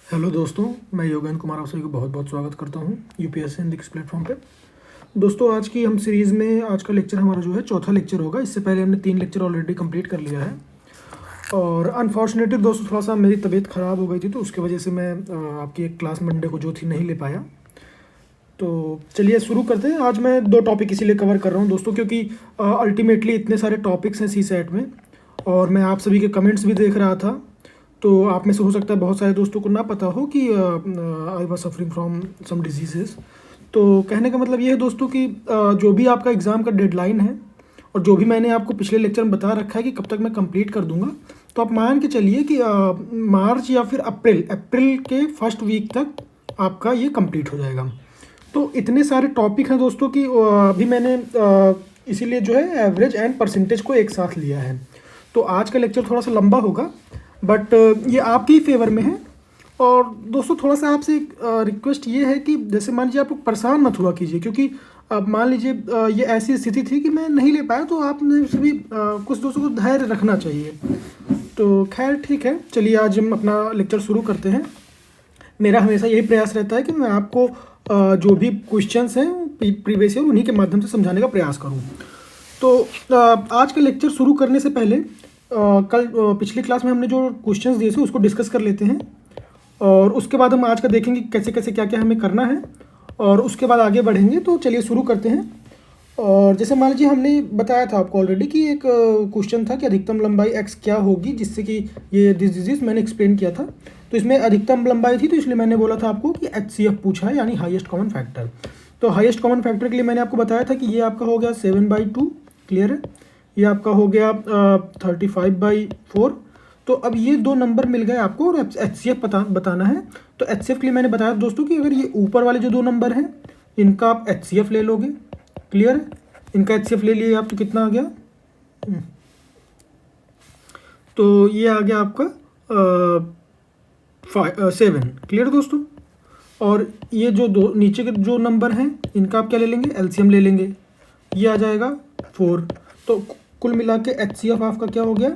Hello दोस्तों, मैं योगेंद्र कुमार आप सभी को बहुत बहुत स्वागत करता हूं यूपीएससी हिंदी इस प्लेटफॉर्म पे। दोस्तों, आज की हम सीरीज़ में आज का लेक्चर हमारा जो है चौथा लेक्चर होगा। इससे पहले हमने 3 लेक्चर ऑलरेडी कंप्लीट कर लिया है और अनफॉर्चुनेटली दोस्तों थोड़ा सा मेरी तबीयत ख़राब हो गई थी, तो उसकी वजह से मैं आपकी एक क्लास मंडे को जो थी नहीं ले पाया। तो चलिए शुरू करते हैं। आज मैं 2 टॉपिक इसीलिए कवर कर रहा हूँ दोस्तों, क्योंकि अल्टीमेटली इतने सारे टॉपिक्स हैं सी सेट में और मैं आप सभी के कमेंट्स भी देख रहा था। तो आप में से हो सकता है बहुत सारे दोस्तों को ना पता हो कि I was suffering from some diseases. तो कहने का मतलब ये है दोस्तों कि जो भी आपका एग्ज़ाम का डेडलाइन है और जो भी मैंने आपको पिछले लेक्चर में बता रखा है कि कब तक मैं कंप्लीट कर दूंगा, तो आप मान के चलिए कि मार्च या फिर अप्रैल के फर्स्ट वीक तक आपका ये कंप्लीट हो जाएगा। तो इतने सारे टॉपिक हैं दोस्तों कि अभी मैंने इसीलिए जो है एवरेज एंड परसेंटेज को एक साथ लिया है। तो आज का लेक्चर थोड़ा सा लंबा होगा, बट ये आपके ही फेवर में है। और दोस्तों थोड़ा सा आपसे एक रिक्वेस्ट ये है कि जैसे मान लीजिए आप लोग परेशान मत हुआ कीजिए, क्योंकि अब मान लीजिए ये ऐसी स्थिति थी कि मैं नहीं ले पाया, तो आपने सभी कुछ दोस्तों को धैर्य रखना चाहिए। तो खैर ठीक है, चलिए आज हम अपना लेक्चर शुरू करते हैं। मेरा हमेशा यही प्रयास रहता है कि मैं आपको जो भी क्वेश्चंस हैं प्रीवियस ईयर उन्हीं के माध्यम से समझाने का प्रयास करूं। तो आज का लेक्चर शुरू करने से पहले कल पिछली क्लास में हमने जो क्वेश्चंस दिए थे उसको डिस्कस कर लेते हैं और उसके बाद हम आज का देखेंगे कैसे कैसे क्या क्या हमें करना है और उसके बाद आगे बढ़ेंगे। तो चलिए शुरू करते हैं। और जैसे मान लीजिए हमने बताया था आपको ऑलरेडी कि एक क्वेश्चन था कि अधिकतम लंबाई x क्या होगी, जिससे कि ये डिजीज मैंने एक्सप्लेन किया था। तो इसमें अधिकतम लंबाई थी, तो इसलिए मैंने बोला था आपको कि HCF पूछा है, यानी हाईएस्ट कॉमन फैक्टर। तो हाईएस्ट कॉमन फैक्टर के लिए मैंने आपको बताया था कि ये आपका हो गया 7/2, क्लियर है। ये आपका हो गया 35/4। तो अब ये 2 नंबर मिल गए आपको और HCF बताना है। तो HCF के लिए मैंने बताया दोस्तों कि अगर ये ऊपर वाले जो 2 नंबर हैं इनका आप HCF ले लोगे, क्लियर है। इनका HCF ले लिए आप तो कितना आ गया, तो ये आ गया आपका 7, क्लियर दोस्तों। और ये जो दो नीचे के जो नंबर हैं इनका आप क्या ले लेंगे, LCM ले लेंगे, ये आ जाएगा 4। तो कुल मिला के HCF आपका क्या हो गया,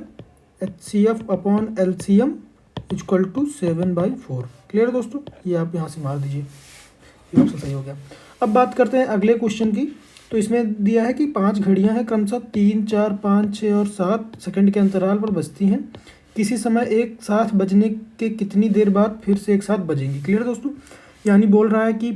HCF upon LCM equal to 7/4, clear दोस्तों। ये आप यहाँ से मार दीजिए, ये ऑप्शन सही हो गया। अब बात करते हैं अगले क्वेश्चन की। तो इसमें दिया है कि 5 घड़ियां हैं, क्रमशः 3, 4, 5, 6 और 7 सेकंड के अंतराल पर बजती हैं। किसी समय एक साथ बजने के कितनी देर बाद फिर से एक साथ बजेंगी, क्लियर दोस्तों। यानी बोल रहा है कि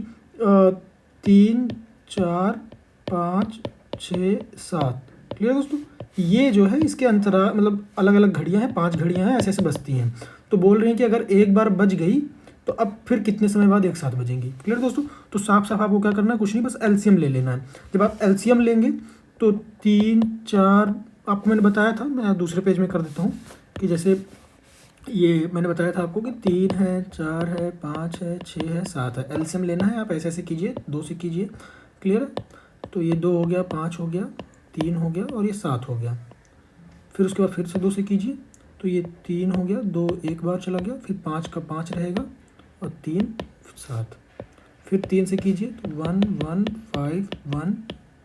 3, 4, 5, 6, 7, क्लियर दोस्तों। ये जो है इसके अंतराल मतलब अलग अलग घड़ियां हैं, 5 घड़ियां हैं, ऐसे ऐसे बजती हैं। तो बोल रहे हैं कि अगर एक बार बज गई तो अब फिर कितने समय बाद एक साथ बजेंगी, क्लियर दोस्तों। तो साफ साफ आपको क्या करना है, कुछ नहीं, बस LCM ले लेना है। जब आप LCM लेंगे तो 3, 4 आपको मैंने बताया था, मैं दूसरे पेज में कर देता हूँ कि जैसे ये मैंने बताया था आपको कि 3 है, 4 है, 5 है, 6 है, 7 है। LCM लेना है, आप ऐसे ऐसे कीजिए, 2 से कीजिए, क्लियर। तो ये 2 हो गया, 5 हो गया, 3 हो गया और ये 7 हो गया। फिर उसके बाद फिर से 2 से कीजिए, तो ये 3 हो गया, 2 एक बार चला गया, फिर 5 का 5 रहेगा और 3 7। फिर 3 से कीजिए तो 1 1 5 1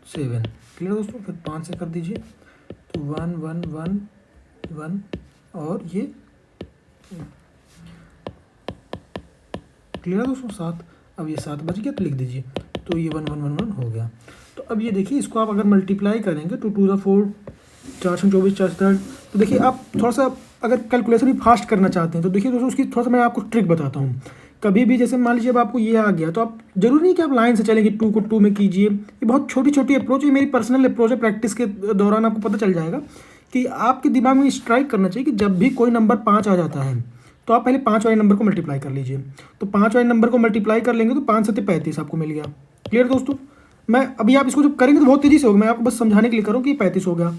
7, क्लियर दोस्तों। फिर 5 से कर दीजिए तो 1 1 1 1 और ये क्लियर है दोस्तों 7। अब ये 7 बज गया तो लिख दीजिए, तो ये 1 1 1 1 हो गया। तो अब ये देखिए, इसको आप अगर मल्टीप्लाई करेंगे तो 2 4 4 24 4 3। तो देखिए आप थोड़ा सा अगर कैलकुलेशन भी फास्ट करना चाहते हैं तो देखिए दोस्तों उसकी थोड़ा सा मैं आपको ट्रिक बताता हूँ। कभी भी जैसे मान लीजिए अब आपको ये आ गया तो आप जरूरी नहीं कि आप लाइन से चलेंगे, 2 को 2 में कीजिए। ये बहुत छोटी छोटी अप्रोच है, मेरी पर्सनल अप्रोच है। प्रैक्टिस के दौरान आपको पता चल जाएगा कि आपके दिमाग में स्ट्राइक करना चाहिए कि जब भी कोई नंबर 5 आ जाता है तो आप पहले 5 वाले नंबर को मल्टीप्लाई कर लीजिए। तो 5 वाले नंबर को मल्टीप्लाई कर लेंगे तो 5 7 35 आपको मिल गया, क्लियर दोस्तों। मैं अभी आप इसको जब करेंगे तो बहुत तेज़ी से होगा, मैं आपको बस समझाने के लिए करूँ कि 35 हो गया,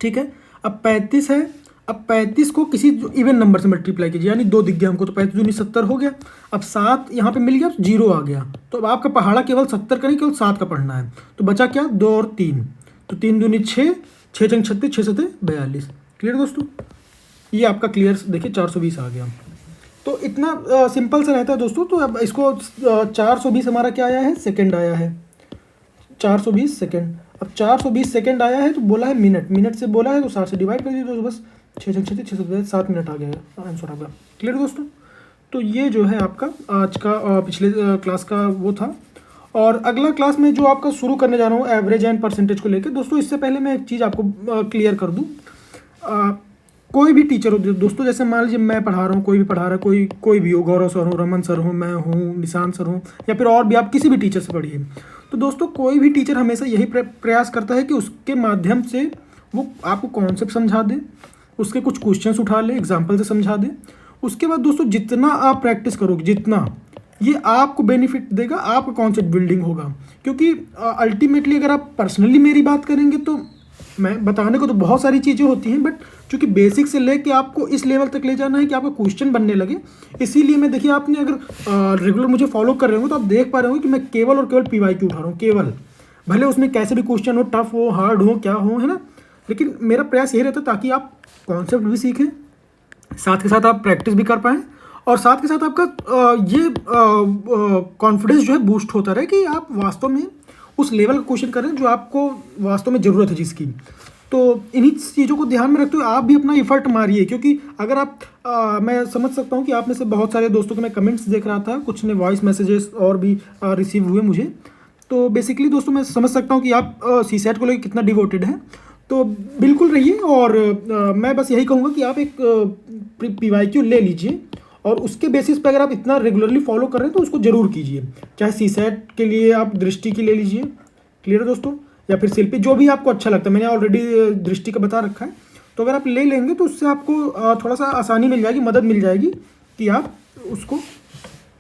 ठीक है। अब 35 है, अब 35 को किसी इवन नंबर से मल्टीप्लाई कीजिए, यानी 2 दिख गया हमको, तो 35 दूनी 70 हो गया। अब 7 यहाँ पे मिल गया, 0 आ गया। तो अब आपका पहाड़ा केवल 70 का नहीं, केवल 7 का पढ़ना है। तो बचा क्या, 2 और 3, तो 3 दूनी 6, 6 चंग 36, 6 7 42, क्लियर दोस्तों। ये आपका क्लियर देखिए 420 आ गया। तो इतना सिंपल सा रहता है दोस्तों। तो अब इसको 420 हमारा क्या आया है, सेकंड आया है, 420 सेकंड। अब 420 सेकंड आया है तो बोला है मिनट, मिनट से बोला है तो 60 से डिवाइड कर दीजिए, तो बस 6 6 6 7 मिनट आ गया, आंसर आ गया, क्लियर दोस्तों। तो ये जो है आपका आज का पिछले क्लास का वो था। और अगला क्लास में जो आपका शुरू करने जा रहा हूँ एवरेज एंड परसेंटेज को लेकर। दोस्तों इससे पहले मैं एक चीज़ आपको क्लियर कर दूँ। कोई भी टीचर हो दोस्तों, जैसे मान लीजिए मैं पढ़ा रहा हूँ, कोई भी पढ़ा रहा है, कोई भी हो, गौरव सर हो, रमन सर हो, मैं हूँ, निशांत सर हो, या फिर और भी आप किसी भी टीचर से पढ़िए। तो दोस्तों कोई भी टीचर हमेशा यही प्रयास करता है कि उसके माध्यम से वो आपको कॉन्सेप्ट समझा दे, उसके कुछ क्वेश्चंस उठा ले, एग्जाम्पल से समझा दे। उसके बाद दोस्तों जितना आप प्रैक्टिस करोगे, जितना ये आपको बेनिफिट देगा, आपका कॉन्सेप्ट बिल्डिंग होगा। क्योंकि अल्टीमेटली अगर आप पर्सनली मेरी बात करेंगे तो मैं बताने को तो बहुत सारी चीज़ें होती हैं, बट चूँकि बेसिक से लेके आपको इस लेवल तक ले जाना है कि आपका क्वेश्चन बनने लगे, इसीलिए मैं देखिए आपने अगर रेगुलर मुझे फॉलो कर रहे हो तो आप देख पा रहे हो कि मैं केवल और केवल PYQ उठा रहा हूँ, केवल। भले उसमें कैसे भी क्वेश्चन हो, टफ हो, हार्ड हो, क्या हो, है ना, लेकिन मेरा प्रयास यही रहता है ताकि आप कॉन्सेप्ट भी सीखें, साथ के साथ आप प्रैक्टिस भी कर पाएँ, और साथ के साथ आपका ये कॉन्फिडेंस जो है बूस्ट होता रहे कि आप वास्तव में उस लेवल का क्वेश्चन करें जो आपको वास्तव में ज़रूरत है जिसकी। तो इन्हीं चीज़ों को ध्यान में रखते हुए आप भी अपना एफर्ट मारिए। क्योंकि अगर आप मैं समझ सकता हूँ कि आप में से बहुत सारे दोस्तों के मैं कमेंट्स देख रहा था, कुछ ने वॉइस मैसेजेस और भी रिसीव हुए मुझे। तो बेसिकली दोस्तों मैं समझ सकता हूँ कि आप CSAT को लेकर कितना डिवोटेड हैं। तो बिल्कुल रहिए, और मैं बस यही कहूँगा कि आप एक PYQ ले लीजिए, और उसके बेसिस पे अगर आप इतना रेगुलरली फॉलो कर रहे हैं तो उसको ज़रूर कीजिए। चाहे CSAT के लिए आप दृष्टि की ले लीजिए, क्लियर है दोस्तों, या फिर शिल्पी, जो भी आपको अच्छा लगता है। मैंने ऑलरेडी दृष्टि का बता रखा है, तो अगर आप ले लेंगे तो उससे आपको थोड़ा सा आसानी मिल जाएगी, मदद मिल जाएगी कि आप उसको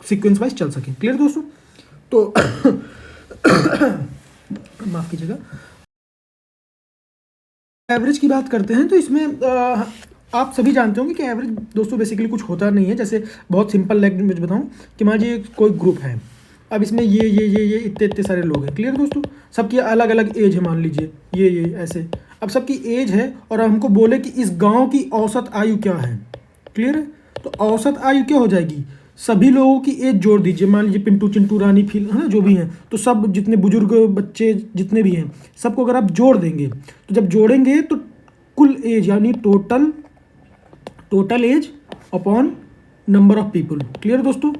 सीक्वेंस वाइज चल सकें। क्लियर दोस्तों? तो माफ़ कीजिएगा, एवरेज की बात करते हैं तो इसमें आप सभी जानते होंगे कि एवरेज दोस्तों बेसिकली कुछ होता नहीं है। जैसे बहुत सिंपल लैंग्वेज बताऊं कि मान लीजिए कोई ग्रुप है, अब इसमें ये इतने सारे लोग हैं, क्लियर दोस्तों, सबकी अलग अलग एज है, मान लीजिए ये ऐसे, अब सबकी एज है, और हमको बोले कि इस गांव की औसत आयु क्या है, क्लियर है, तो औसत आयु क्या हो जाएगी, सभी लोगों की एज जोड़ दीजिए। मान लीजिए पिंटू, चिंटू, रानी, फिल, है ना, जो भी हैं, तो सब जितने बुजुर्ग, बच्चे जितने भी हैं, सबको अगर आप जोड़ देंगे, तो जब जोड़ेंगे तो कुल एज यानी total as upon number of people, clear दोस्तों।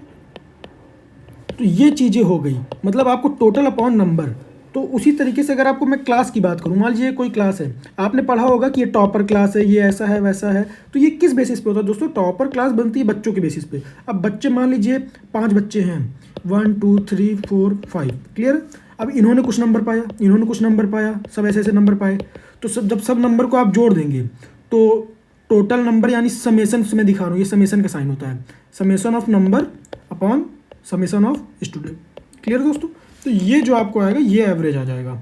तो ये चीज़ें हो गई, मतलब आपको टोटल अपॉन नंबर। तो उसी तरीके से अगर आपको मैं क्लास की बात करूँ, मान लीजिए कोई क्लास है, आपने पढ़ा होगा कि ये टॉपर क्लास है, ये ऐसा है वैसा है, तो ये किस बेसिस पे होता है दोस्तों? टॉपर क्लास बनती है बच्चों के बेसिस पे। अब बच्चे मान लीजिए 5 बच्चे हैं, 1 2 3 4 5, क्लियर। अब इन्होंने कुछ नंबर पाया, इन्होंने कुछ नंबर पाया, सब ऐसे ऐसे नंबर पाए, तो जब सब नंबर को आप जोड़ देंगे तो टोटल नंबर यानी समेसन में दिखा रहा हूँ, ये समेसन का साइन होता है, summation of number upon summation of student, clear दोस्तों। तो ये जो आपको आएगा ये एवरेज आ जाएगा।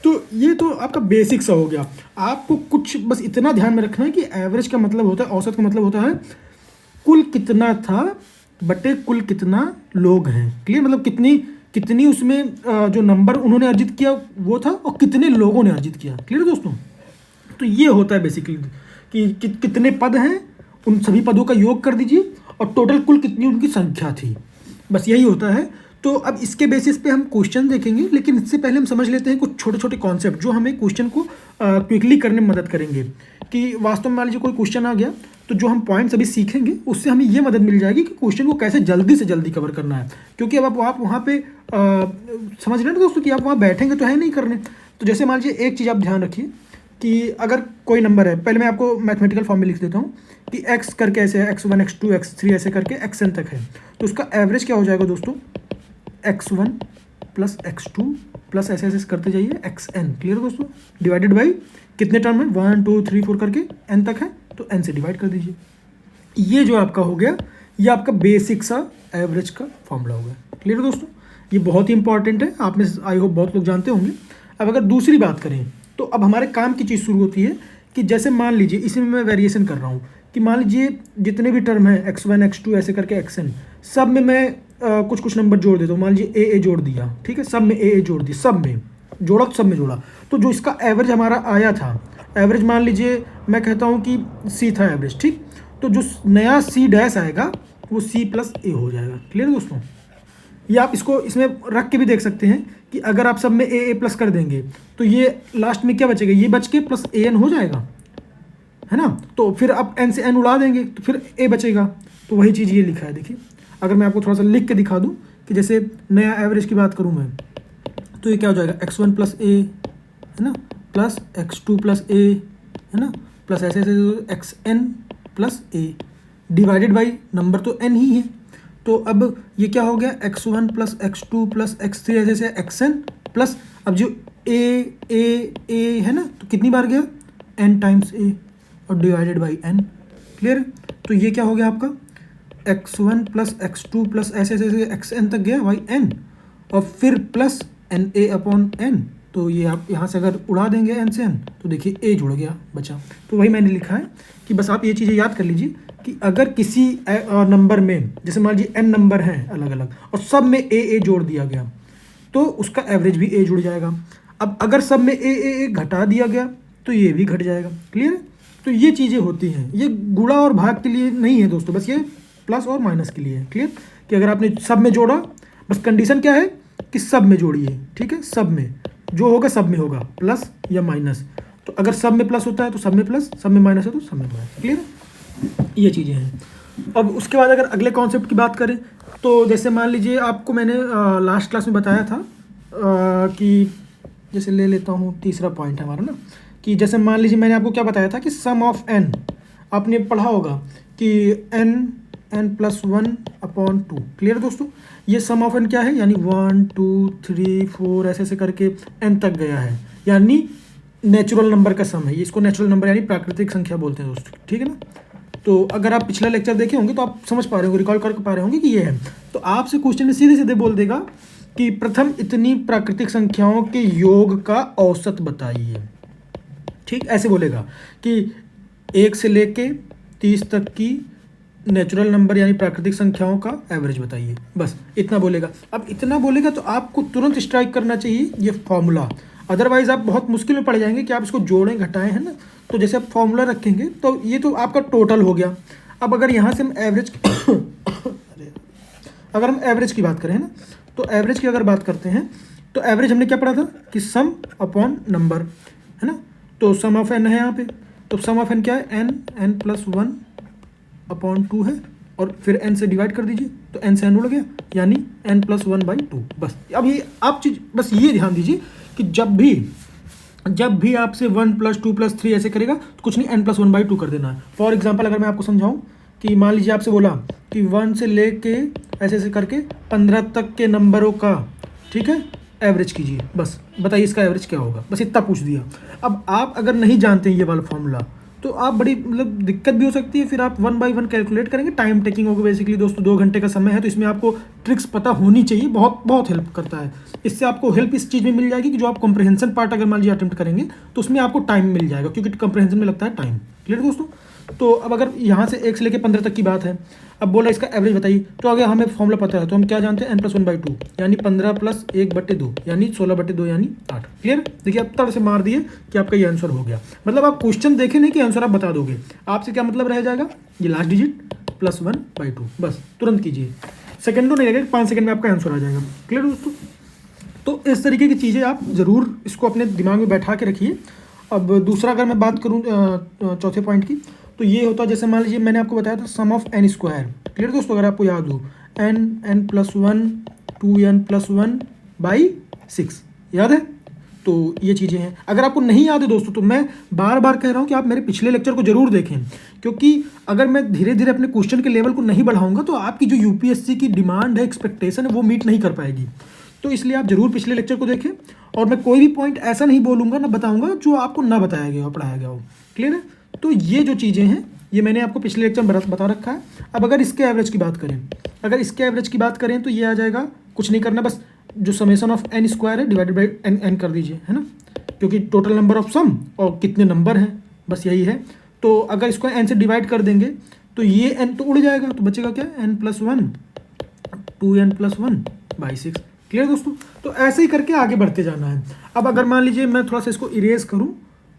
तो ये तो आपका बेसिक सा हो गया। आपको कुछ बस इतना ध्यान में रखना है कि एवरेज का मतलब होता है, औसत का मतलब होता है कुल कितना था बटे कुल कितना लोग हैं, क्लियर, मतलब कितनी उसमें जो नंबर उन्होंने अर्जित किया वो था, और कितने लोगों ने अर्जित किया, क्लियर दोस्तों। तो ये होता है बेसिकली कि कितने पद हैं, उन सभी पदों का योग कर दीजिए, और टोटल कुल कितनी उनकी संख्या थी, बस यही होता है। तो अब इसके बेसिस पे हम क्वेश्चन देखेंगे, लेकिन इससे पहले हम समझ लेते हैं कुछ छोटे छोटे कॉन्सेप्ट जो हमें क्वेश्चन को क्विकली करने में मदद करेंगे। कि वास्तव में मान लीजिए कोई क्वेश्चन आ गया, तो जो हम पॉइंट्स अभी सीखेंगे उससे हमें ये मदद मिल जाएगी कि क्वेश्चन को कैसे जल्दी से जल्दी कवर करना है। क्योंकि अब आप वहाँ पे समझ रहे हैं दोस्तों कि आप वहाँ बैठेंगे तो है नहीं करने। तो जैसे मान लीजिए एक चीज़ आप ध्यान रखिए कि अगर कोई नंबर है, पहले मैं आपको मैथमेटिकल फॉर्म में लिख देता हूँ कि x करके ऐसे है, x1 x2 x3 ऐसे करके xn तक है, तो उसका एवरेज क्या हो जाएगा दोस्तों, x1 प्लस x2 प्लस ऐसे ऐसे करते जाइए xn, क्लियर दोस्तों, डिवाइडेड बाई कितने टर्म है, 1 2 3 4 करके n तक है, तो n से डिवाइड कर दीजिए। ये जो आपका हो गया, ये आपका बेसिक सा एवरेज का फॉर्मूला होगा, क्लियर दोस्तों। ये बहुत ही इंपॉर्टेंट है, आप में आई होप बहुत लोग जानते होंगे। अब अगर दूसरी बात करें तो अब हमारे काम की चीज़ शुरू होती है कि जैसे मान लीजिए इसमें मैं वेरिएशन कर रहा हूँ कि मान लीजिए जितने भी टर्म हैं x1 x2 ऐसे करके xn, सब में मैं कुछ नंबर जोड़ देता हूँ। मान लीजिए a जोड़ दिया, ठीक है, सब में a जोड़ दी, सब में जोड़ा तो सब में जोड़ा, तो जो इसका एवरेज हमारा आया था, एवरेज मान लीजिए मैं कहता हूँ कि c था एवरेज, ठीक, तो जो नया c डैश आएगा वो c प्लस a हो जाएगा, क्लियर दोस्तों। ये आप इसको इसमें रख के भी देख सकते हैं कि अगर आप सब में a प्लस कर देंगे तो ये लास्ट में क्या बचेगा, ये बच के प्लस an हो जाएगा, है ना। तो फिर आप n से n उड़ा देंगे तो फिर a बचेगा, तो वही चीज़ ये लिखा है। देखिए अगर मैं आपको थोड़ा सा लिख के दिखा दूँ कि जैसे नया एवरेज की बात करूँ मैं, तो ये क्या हो जाएगा, x1 प्लस ए है ना, प्लस x2 प्लस ए है ना, प्लस ऐसे ऐसे xn plus A divided by number तो n ही है। तो अब ये क्या हो गया, x1 plus x2 plus x3 ऐसे ऐसे xn प्लस अब जो ए है ना, तो कितनी बार गया, n टाइम्स ए और डिवाइडेड बाई n। क्लियर। तो ये क्या हो गया आपका x1 प्लस x2 प्लस ऐसे ऐसे xn तक गया बाई n और फिर plus n a upon n. तो ये आप यहाँ से अगर उड़ा देंगे एन से एन तो देखिए ए जुड़ गया बचा। तो वही मैंने लिखा है कि बस आप ये चीज़ें याद कर लीजिए कि अगर किसी नंबर में जैसे मान लीजिए एन नंबर हैं अलग अलग और सब में ए जोड़ दिया गया तो उसका एवरेज भी ए जुड़ जाएगा। अब अगर सब में ए घटा दिया गया तो ये भी घट जाएगा। क्लियर। तो ये चीज़ें होती हैं, ये गुणा और भाग के लिए नहीं है दोस्तों, बस ये प्लस और माइनस के लिए है। क्लियर कि अगर आपने सब में जोड़ा, बस कंडीशन क्या है कि सब में जोड़िए, ठीक है, सब में जो होगा सब में होगा प्लस या माइनस। तो अगर सब में प्लस होता है तो सब में प्लस, सब में माइनस है तो सब में माइनस। क्लियर। ये चीज़ें हैं। अब उसके बाद अगर अगले कॉन्सेप्ट की बात करें तो जैसे मान लीजिए आपको मैंने लास्ट क्लास में बताया था कि जैसे ले लेता हूँ, तीसरा पॉइंट है हमारा ना, कि जैसे मान लीजिए मैंने आपको क्या बताया था कि सम ऑफ एन, आपने पढ़ा होगा कि एन प्लस 1 अपॉन 2। क्लियर दोस्तों। ये सम ऑफ एन क्या है, यानी 1 2 3 4 ऐसे ऐसे करके एन तक गया है, यानी नेचुरल नंबर का सम है। ये इसको नेचुरल नंबर यानी प्राकृतिक संख्या बोलते हैं दोस्तों, ठीक है ना। तो अगर आप पिछला लेक्चर देखे होंगे तो आप समझ पा रहे होंगे, रिकॉल कर पा रहे होंगे कि ये है। तो आपसे क्वेश्चन में सीधे सीधे बोल देगा कि प्रथम इतनी प्राकृतिक संख्याओं के योग का औसत बताइए। ठीक, ऐसे बोलेगा कि 1 से लेके 30 तक की नेचुरल नंबर यानी प्राकृतिक संख्याओं का एवरेज बताइए, बस इतना बोलेगा। अब इतना बोलेगा तो आपको तुरंत स्ट्राइक करना चाहिए ये फॉर्मूला, अदरवाइज आप बहुत मुश्किल में पड़ जाएंगे कि आप इसको जोड़ें घटाएं, है ना। तो जैसे आप फॉर्मूला रखेंगे तो ये तो आपका टोटल हो गया। अब अगर यहाँ से हम एवरेज अगर हम एवरेज की बात करें ना, तो एवरेज की अगर बात करते हैं तो एवरेज हमने क्या पढ़ा था कि सम अपॉन नंबर, है ना। तो सम ऑफ एन है यहाँ पे, तो सम ऑफ एन क्या है, एन प्लस 1 अपॉन 2 है और फिर n से डिवाइड कर दीजिए तो n से n उड़ गया, यानी n प्लस 1/2। बस अब ये आप चीज़ बस ये ध्यान दीजिए कि जब भी आपसे 1 + 2 + 3 ऐसे करेगा तो कुछ नहीं, n प्लस 1/2 कर देना है। फॉर एग्जाम्पल अगर मैं आपको समझाऊं कि मान लीजिए आपसे बोला कि 1 से लेके ऐसे ऐसे करके 15 तक के नंबरों का, ठीक है, एवरेज कीजिए, बस बताइए इसका एवरेज क्या होगा, बस इतना पूछ दिया। अब आप अगर नहीं जानते हैं ये वाला फॉर्मूला तो आप बड़ी मतलब दिक्कत भी हो सकती है, फिर आप 1 बाई 1 कैलकुलेट करेंगे, टाइम टेकिंग होगा। बेसिकली दोस्तों 2 घंटे का समय है, तो इसमें आपको ट्रिक्स पता होनी चाहिए, बहुत बहुत हेल्प करता है। इससे आपको हेल्प इस चीज़ में मिल जाएगी कि जो आप कंप्रहेंशन पार्ट अगर मान लीजिए अटेम्प्ट करेंगे तो उसमें आपको टाइम मिल जाएगा, क्योंकि कंप्रहेंशन में लगता है टाइम। क्लियर दोस्तों। तो अब अगर यहाँ से 1 से लेकर 15 तक की बात है, अब बोला इसका एवरेज बताइए, तो अगर हमें फॉर्मूला पता है तो हम क्या जानते हैं, n प्लस 1/2 यानी 15 प्लस 1/2 यानी 16/2 यानी 8। क्लियर। देखिए अब तड़ से मार दिए कि आपका ये आंसर हो गया। मतलब आप क्वेश्चन देखें नहीं कि आंसर आप बता दोगे, आपसे क्या मतलब रह जाएगा, ये लास्ट डिजिट प्लस 1/2, बस तुरंत कीजिए, सेकंडों नहीं लगेगा, 5 सेकंड में आपका आंसर आ जाएगा। क्लियर दोस्तों। तो इस तरीके की चीज़ें आप ज़रूर इसको अपने दिमाग में बैठा के रखिए। अब दूसरा अगर मैं बात करूँ चौथे पॉइंट की, तो ये होता है जैसे मान लीजिए मैंने आपको बताया था सम ऑफ n स्क्वायर। क्लियर दोस्तों, अगर आपको याद हो n प्लस 1 2n प्लस 1/6 याद है। तो ये चीज़ें हैं। अगर आपको नहीं याद है दोस्तों तो मैं बार बार कह रहा हूँ कि आप मेरे पिछले लेक्चर को जरूर देखें, क्योंकि अगर मैं धीरे धीरे अपने क्वेश्चन के लेवल को नहीं बढ़ाऊंगा तो आपकी जो यूपीएससी की डिमांड है, एक्सपेक्टेशन है, वो मीट नहीं कर पाएगी। तो इसलिए आप जरूर पिछले लेक्चर को देखें, और मैं कोई भी पॉइंट ऐसा नहीं बोलूँगा ना बताऊँगा जो आपको ना बताया गया हो, पढ़ाया गया हो। क्लियर है। तो ये जो चीज़ें हैं ये मैंने आपको पिछले लेक्चर में बता रखा है। अब अगर इसके एवरेज की बात करें, तो ये आ जाएगा, कुछ नहीं करना, बस जो समेशन ऑफ n स्क्वायर है डिवाइडेड बाई n कर दीजिए, है ना, क्योंकि टोटल नंबर ऑफ सम और कितने नंबर हैं बस यही है। तो अगर इसको n से डिवाइड कर देंगे तो ये n तो उड़ जाएगा, तो बचेगा क्या, n plus 1 2n plus 1/6। Clear दोस्तों। तो ऐसे ही करके आगे बढ़ते जाना है। अब अगर मान लीजिए मैं थोड़ा सा इसको इरेज करूं,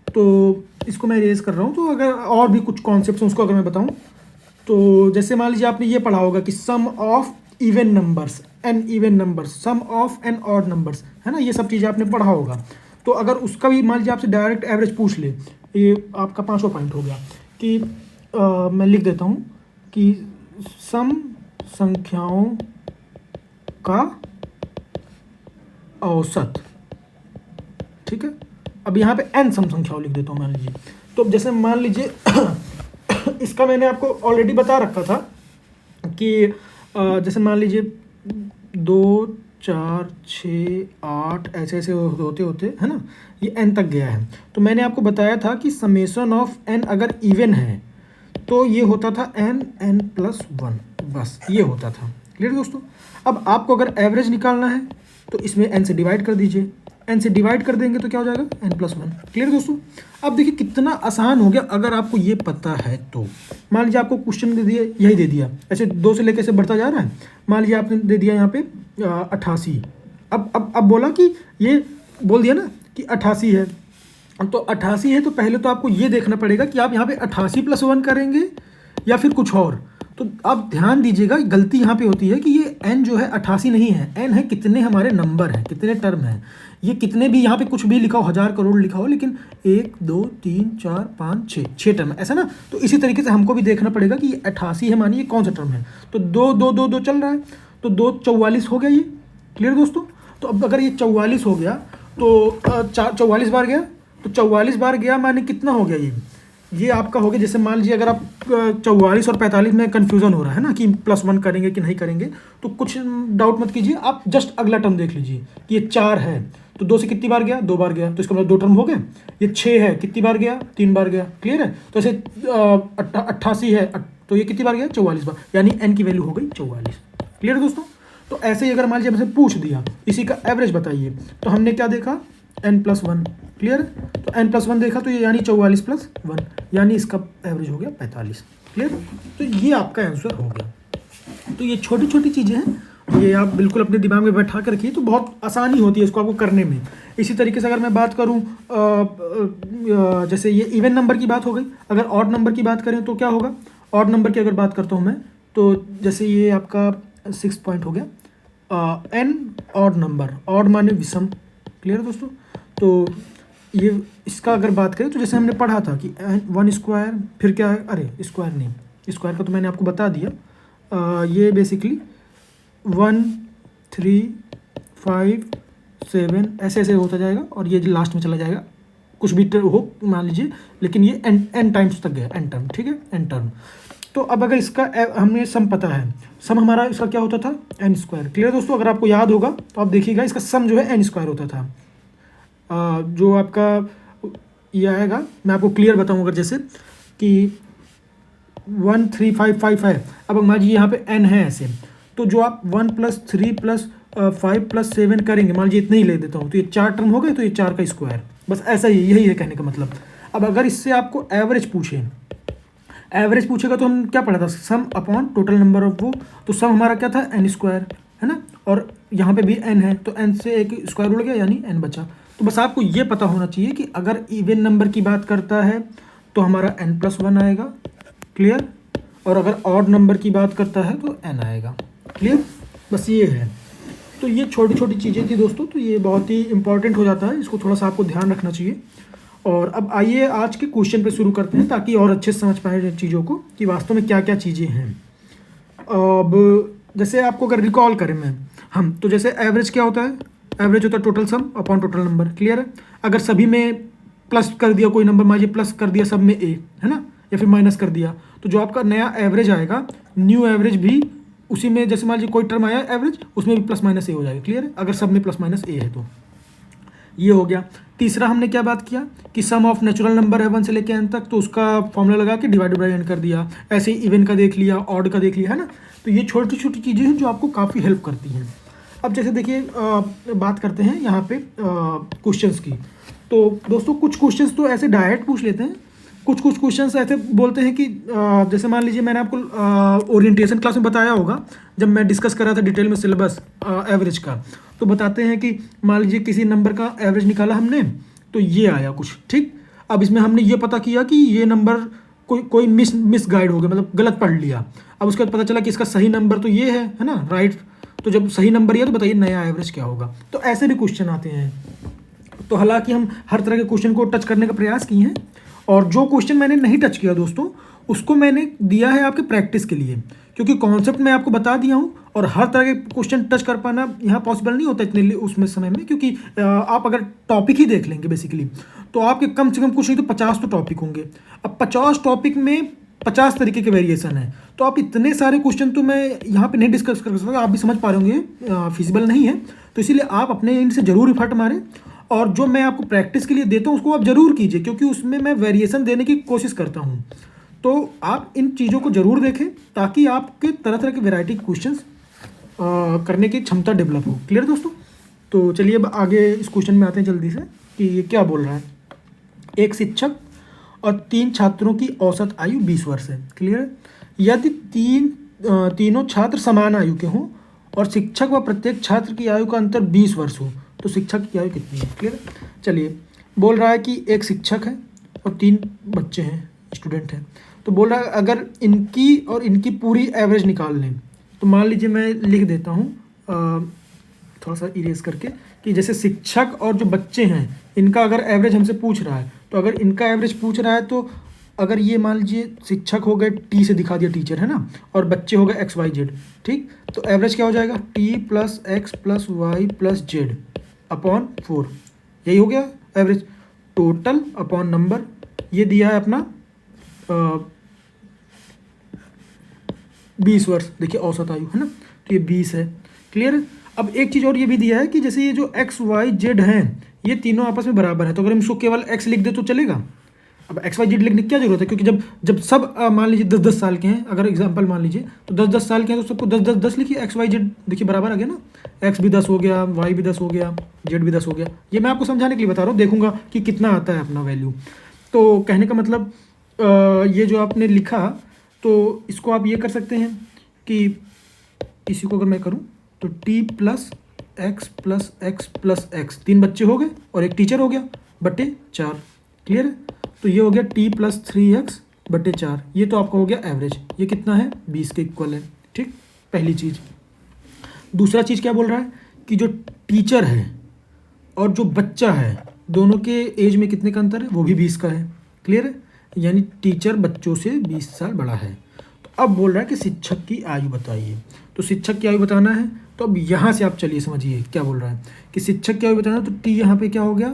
तो इसको मैं इरेज कर रहा हूं, तो अगर और भी कुछ कॉन्सेप्ट्स हैं उसको अगर मैं बताऊं, तो जैसे मान लीजिए आपने ये पढ़ा होगा कि sum of even numbers, an even numbers, sum of an odd numbers, है ना, ये सब चीज़ें आपने पढ़ा होगा। तो अगर उसका भी मान लीजिए आपसे डायरेक्ट एवरेज पूछ ले, ये आपका 5वां पॉइंट हो गया कि मैं लिख देता हूँ कि सम संख्याओं का औसत, ठीक है। अब यहाँ पे n सम संख्याओं लिख देता हूँ मान लीजिए। तो अब जैसे मान लीजिए इसका मैंने आपको ऑलरेडी बता रखा था कि जैसे मान लीजिए 2 4 6 8 ऐसे ऐसे होते होते है ना, ये n तक गया है। तो मैंने आपको बताया था कि समेशन ऑफ n अगर इवन है तो ये होता था n+1, बस ये होता था। क्लियर दोस्तों। अब आपको अगर एवरेज निकालना है तो इसमें n से डिवाइड कर दीजिए, n से डिवाइड कर देंगे तो क्या हो जाएगा n+1। क्लियर दोस्तों। अब देखिए कितना आसान हो गया अगर आपको ये पता है तो। मान लीजिए आपको क्वेश्चन दे दिए, यही दे दिया, ऐसे 2 से लेकर से बढ़ता जा रहा है। मान लीजिए आपने दे दिया यहाँ पे 88। अब बोला कि ये बोल दिया ना कि 88 है, तो 88 है तो पहले तो आपको ये देखना पड़ेगा कि आप यहाँ पे 88+1 करेंगे या फिर कुछ और। तो आप ध्यान दीजिएगा, गलती यहाँ पे होती है कि ये n जो है 88 नहीं है, n है कितने हमारे नंबर हैं, कितने टर्म हैं। ये कितने भी यहाँ पे कुछ भी लिखा हो, 1000 करोड़ लिखा हो, लेकिन 1 2 3 4 5 6 टर्म है, ऐसा ना। तो इसी तरीके से हमको भी देखना पड़ेगा कि ये 88 है, मानिए कौन सा टर्म है। तो 2 2 2 2 चल रहा है, तो 2 44 हो गया ये। क्लियर दोस्तों। तो अब अगर ये 44 हो गया तो 44 बार गया, तो 44 बार गया माने कितना हो गया ये आपका हो गया। जैसे मान लीजिए अगर आप 44 और 45 में कन्फ्यूज़न हो रहा है ना कि +1 करेंगे कि नहीं करेंगे, तो कुछ डाउट मत कीजिए, आप जस्ट अगला टर्म देख लीजिए कि ये 4 है तो 2 से कितनी बार गया, 2 बार गया, तो इसका मतलब 2 टर्म हो गए। ये 6 है, कितनी बार गया, 3 बार गया। क्लियर है। तो ऐसे 88 है तो ये कितनी बार गया, 44 बार, यानी n की वैल्यू हो गई 44। क्लियर दोस्तों। तो ऐसे ही अगर मान लीजिए हमसे पूछ दिया इसी का एवरेज बताइए, तो हमने क्या देखा, n+1। क्लियर। तो n+1 देखा तो ये यानी 44+1, यानी इसका एवरेज हो गया 45। क्लियर। तो ये आपका आंसर हो गया। तो ये छोटी छोटी चीज़ें हैं, ये आप बिल्कुल अपने दिमाग में बैठा कर रखिए, तो बहुत आसानी होती है इसको आपको करने में। इसी तरीके से अगर मैं बात करूं, जैसे ये इवन नंबर की बात हो गई, अगर ऑड नंबर की बात करें तो क्या होगा। ऑड नंबर की अगर बात करता हूं मैं, तो जैसे ये आपका 6 पॉइंट हो गया, n ऑड नंबर, ऑड माने विषम। क्लियर दोस्तों। तो ये इसका अगर बात करें तो जैसे हमने पढ़ा था कि 1 स्क्वायर, फिर क्या है, अरे स्क्वायर नहीं, स्क्वायर का तो मैंने आपको बता दिया। ये बेसिकली 1 3 5 7 ऐसे ऐसे होता जाएगा, और ये लास्ट में चला जाएगा, कुछ भी हो मान लीजिए, लेकिन ये n टाइम्स तक गया, n टर्म। ठीक है, n टर्म। तो अब अगर इसका हमें सम पता है, सम हमारा इसका क्या होता था, n स्क्वायर। क्लियर दोस्तों। अगर आपको याद होगा तो आप देखिएगा इसका सम जो है n स्क्वायर होता था। जो आपका ये आएगा, मैं आपको क्लियर बताऊँ, अगर जैसे कि 1 3 5 5 है, अब मान लीजिए यहाँ पे n है ऐसे, तो जो आप 1 + 3 + 5 + 7 करेंगे, मान लीजिए इतने ही ले देता हूँ, तो ये 4 टर्म हो गए, तो ये 4 का स्क्वायर, बस ऐसा ही, यही है कहने का मतलब। अब अगर इससे आपको एवरेज पूछे, एवरेज पूछेगा तो हम क्या पढ़ा था, सम अपॉन टोटल नंबर ऑफ वो, तो सम हमारा क्या था, n स्क्वायर, है ना, और यहाँ पे भी n है, तो n से एक स्क्वायर उड़ गया, यानी n बचा। तो बस आपको ये पता होना चाहिए कि अगर इवन नंबर की बात करता है तो हमारा n+1 आएगा। क्लियर। और अगर ऑड नंबर की बात करता है तो n आएगा। क्लियर। बस ये है। तो ये छोटी छोटी चीज़ें थी दोस्तों, तो ये बहुत ही इंपॉर्टेंट हो जाता है, इसको थोड़ा सा आपको ध्यान रखना चाहिए। और अब आइए आज के क्वेश्चन पे शुरू करते हैं, ताकि और अच्छे से समझ पाए चीज़ों को कि वास्तव में क्या क्या चीज़ें हैं। अब जैसे आपको अगर रिकॉल करें हम, तो जैसे एवरेज क्या होता है, एवरेज होता है total sum upon total number. Clear है। अगर सभी में प्लस कर दिया कोई नंबर, मान लीजिए प्लस कर दिया सब में a, है ना, या फिर माइनस कर दिया, तो जो आपका नया एवरेज आएगा, न्यू एवरेज भी उसी में, जैसे मान लीजिए कोई टर्म आया एवरेज, उसमें भी +- a हो जाएगा। क्लियर है। अगर सब में +- a है तो ये हो गया। तीसरा हमने क्या बात किया कि सम ऑफ नेचुरल नंबर है 1 से लेकर n तक, तो उसका फॉर्मूला लगा के डिवाइड बाई n कर दिया। ऐसे ही इवन का देख लिया, ऑड का देख लिया, है ना। तो ये छोटी छोटी चीज़ें हैं जो आपको काफ़ी हेल्प करती हैं। अब जैसे देखिए बात करते हैं यहाँ पे क्वेश्चंस की। तो दोस्तों कुछ क्वेश्चंस तो ऐसे डायरेक्ट पूछ लेते हैं, कुछ क्वेश्चंस ऐसे बोलते हैं कि जैसे मान लीजिए मैंने आपको ओरिएंटेशन क्लास में बताया होगा, जब मैं डिस्कस कर रहा था डिटेल में सिलेबस एवरेज का, तो बताते हैं कि मान लीजिए किसी नंबर का एवरेज निकाला हमने, तो ये आया कुछ। ठीक। अब इसमें हमने ये पता किया कि ये नंबर कोई मिस गाइड हो गया, मतलब गलत पढ़ लिया। अब उसके बाद पता चला कि इसका सही नंबर तो ये है ना, राइट। तो जब सही नंबर ये, तो बताइए नया एवरेज क्या होगा। तो ऐसे भी क्वेश्चन आते हैं। तो हालांकि हम हर तरह के क्वेश्चन को टच करने का प्रयास किए हैं, और जो क्वेश्चन मैंने नहीं टच किया दोस्तों, उसको मैंने दिया है आपके प्रैक्टिस के लिए, क्योंकि कॉन्सेप्ट मैं आपको बता दिया हूँ और हर तरह के क्वेश्चन टच कर पाना यहाँ पॉसिबल नहीं होता इतने उसमें समय में, क्योंकि आप अगर टॉपिक ही देख लेंगे बेसिकली तो आपके कम से कम कुछ नहीं तो 50 तो टॉपिक होंगे। अब 50 टॉपिक में 50 तरीके के वेरिएशन है, तो आप इतने सारे क्वेश्चन तो मैं यहाँ पे नहीं डिस्कस कर सकता, आप भी समझ पा रहे होंगे फिजिबल नहीं है। तो इसीलिए आप अपने एंड से ज़रूर इफर्ट मारें और जो मैं आपको प्रैक्टिस के लिए देता हूँ उसको आप ज़रूर कीजिए, क्योंकि उसमें मैं वेरिएशन देने की कोशिश करता हूँ। तो आप इन चीज़ों को ज़रूर देखें ताकि आपके तरह तरह के वैरायटी क्वेश्चंस करने की क्षमता डेवलप हो। क्लियर दोस्तों? तो चलिए अब आगे इस क्वेश्चन में आते हैं जल्दी से कि ये क्या बोल रहा है। एक शिक्षक और 3 छात्रों की औसत आयु 20 वर्ष है। क्लियर है? यदि तीनों छात्र समान आयु के हों और शिक्षक व प्रत्येक छात्र की आयु का अंतर 20 वर्ष हो तो शिक्षक की आयु कितनी है? क्लियर है? चलिए, बोल रहा है कि एक शिक्षक है और 3 बच्चे हैं, स्टूडेंट हैं। तो बोल रहा है अगर इनकी और इनकी पूरी एवरेज निकाल लें, तो मान लीजिए मैं लिख देता हूँ थोड़ा सा इरेज करके कि जैसे शिक्षक और जो बच्चे हैं इनका अगर एवरेज हमसे पूछ रहा है, तो अगर इनका एवरेज पूछ रहा है तो अगर ये मान लीजिए शिक्षक हो गए, टी से दिखा दिया टीचर है ना, और बच्चे हो गए XYZ, ठीक। तो एवरेज क्या हो जाएगा? T + X + Y + Z upon 4, यही हो गया एवरेज। टोटल अपॉन नंबर, ये दिया है अपना 20 वर्ष, देखिए औसत आयु है ना, तो ये 20 है। क्लियर है? अब एक चीज़ और ये भी दिया है कि जैसे ये जो XYZ हैं ये तीनों आपस में बराबर है, तो अगर हम इसको केवल X लिख दे तो चलेगा। अब XYZ लिखने की क्या जरूरत है, क्योंकि जब सब मान लीजिए 10-10 साल के हैं, अगर एग्जांपल मान लीजिए तो 10-10 साल के हैं तो सबको 10-10-10 लिखिए, XYZ देखिए बराबर आ गया ना, X भी 10 हो गया, Y भी 10 हो गया, Z भी 10 हो गया। ये मैं आपको समझाने के लिए बता रहा हूँ, देखूंगा कि कितना आता है अपना वैल्यू। तो कहने का मतलब ये जो आपने लिखा तो इसको आप ये कर सकते हैं कि इसी को अगर मैं करूँ तो T + X + X + X, 3 बच्चे हो गए और एक टीचर हो गया बटे 4। क्लियर है? तो ये हो गया T + 3X बटे 4, ये तो आपका हो गया एवरेज। ये कितना है? 20 के इक्वल है। ठीक, पहली चीज़। दूसरा चीज़ क्या बोल रहा है कि जो टीचर है और जो बच्चा है दोनों के एज में कितने का अंतर है? वो भी 20 का है। क्लियर है? यानी टीचर बच्चों से 20 साल बड़ा है। तो अब बोल रहा है कि शिक्षक की आयु बताइए, तो शिक्षक की आयु बताना है। तो अब यहाँ से आप चलिए समझिए क्या बोल रहा है कि शिक्षक की आयु बताना है, तो T यहाँ पे क्या हो गया?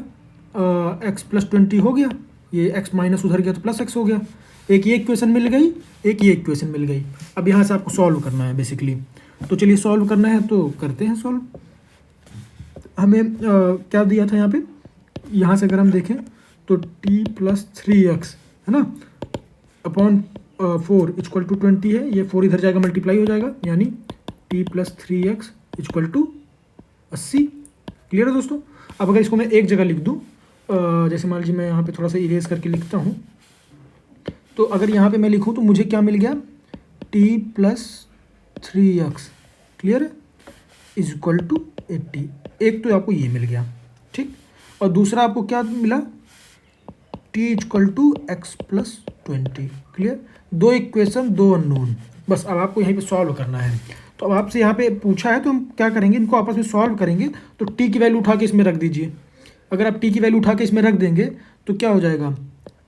X + 20 हो गया, ये X माइनस उधर गया तो +X हो गया। एक ये इक्वेशन मिल गई, एक ये इक्वेशन मिल गई। अब यहाँ से आपको सॉल्व करना है बेसिकली। तो चलिए सॉल्व करना है तो करते हैं सॉल्व। हमें क्या दिया था यहाँ पे? यहाँ से अगर हम देखें तो T + 3X है ना अपॉन 4 = 20 है। ये 4 इधर जाएगा, मल्टीप्लाई हो जाएगा, यानी T + 3X = 80। क्लियर है दोस्तों? अब अगर इसको मैं एक जगह लिख दूँ, जैसे मान लीजिए मैं यहाँ पे थोड़ा सा इरेज करके लिखता हूँ, तो अगर यहाँ पे मैं लिखूँ तो मुझे क्या मिल गया? T + 3X, क्लियर है, = 80। एक तो आपको ये मिल गया, ठीक। और दूसरा आपको क्या मिला? T = X + 20। Clear? 2 equation 2 unknown, बस अब आपको यहीं पे सॉल्व करना है। तो अब आपसे यहाँ पे पूछा है तो हम क्या करेंगे, इनको आपस में सॉल्व करेंगे। तो T की वैल्यू उठा के इसमें रख दीजिए। अगर आप T की वैल्यू उठा के इसमें रख देंगे तो क्या हो जाएगा?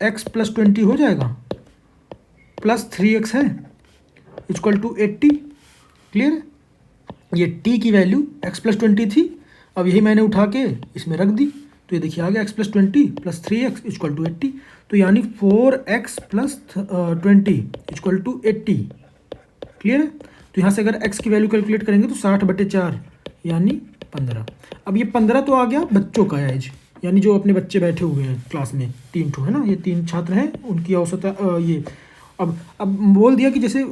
X + 20 हो जाएगा, प्लस 3X है = 80। क्लियर? ये T की वैल्यू X + 20 थी, अब यही मैंने उठा के इसमें रख दी, तो ये देखिए आ गया X + 20 + 3X = 80। तो यानी 4X + 20 = 80। क्लियर है? तो यहाँ से अगर X की वैल्यू कैलकुलेट करेंगे तो 60/4 यानी 15। अब ये 15 तो आ गया बच्चों का एज, यानी जो अपने बच्चे बैठे हुए हैं क्लास में, 3 ठो है ना, ये 3 छात्र हैं, उनकी औसत ये अब बोल दिया कि जैसे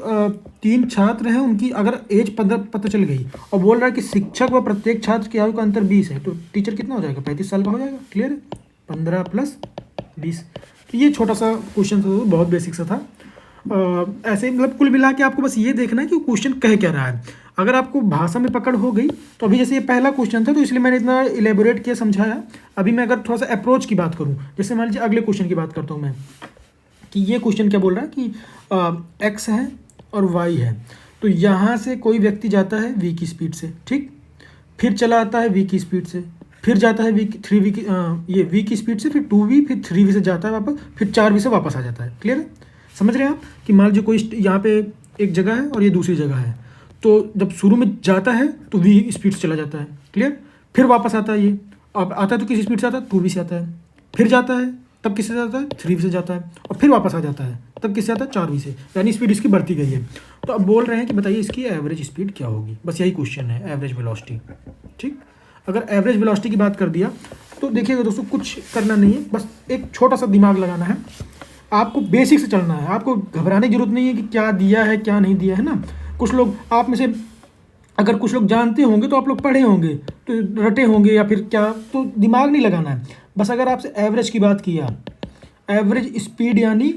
3 छात्र हैं, उनकी अगर एज 15 पता चल गई, और बोल रहा है कि शिक्षक व प्रत्येक छात्र की आयु का अंतर 20 है, तो टीचर कितना हो जाएगा? 35 साल का हो जाएगा। क्लियर है? 15 + 20। तो ये छोटा सा क्वेश्चन था, बहुत बेसिक सा था। ऐसे मतलब कुल मिला के आपको बस ये देखना है कि क्वेश्चन कह क्या रहा है। अगर आपको भाषा में पकड़ हो गई तो अभी जैसे ये पहला क्वेश्चन था तो इसलिए मैंने इतना इलेबोरेट किया, समझाया। अभी मैं अगर थोड़ा सा अप्रोच की बात करूँ, जैसे मान लीजिए अगले क्वेश्चन की बात करता हूँ मैं, कि ये क्वेश्चन क्या बोल रहा है कि X है और Y है, तो यहाँ से कोई व्यक्ति जाता है V की स्पीड से, ठीक, फिर चला आता है V की स्पीड से, फिर जाता है V की V की स्पीड से, फिर 2V, फिर 3V से जाता है वापस, फिर 4V से वापस आ जाता है। क्लियर है? समझ रहे हैं आप कि मान लीजिए कोई यहाँ पे एक जगह है और ये दूसरी जगह है, तो जब शुरू में जाता है तो v स्पीड से चला जाता है, क्लियर। फिर वापस आता है, ये अब आता है तो किस स्पीड से आता है, 2v से आता है। फिर जाता है तब किससे जाता है, 3v से जाता है। और फिर वापस आ जाता है तब किससे आता है, 4v से। यानी स्पीड इसकी बढ़ती गई है। तो अब बोल रहे हैं कि बताइए इसकी एवरेज स्पीड क्या होगी, बस यही क्वेश्चन है, एवरेज वेलोसिटी। ठीक, अगर एवरेज वेलोसिटी की बात कर दिया तो देखिएगा दोस्तों, कुछ करना नहीं है, बस एक छोटा सा दिमाग लगाना है। आपको बेसिक से चलना है, आपको घबराने की जरूरत नहीं है कि क्या दिया है क्या नहीं दिया है ना। कुछ लोग आप में से अगर कुछ लोग जानते होंगे तो आप लोग पढ़े होंगे, तो रटे होंगे या फिर क्या, तो दिमाग नहीं लगाना है। बस अगर आपसे एवरेज की बात किया, एवरेज स्पीड यानी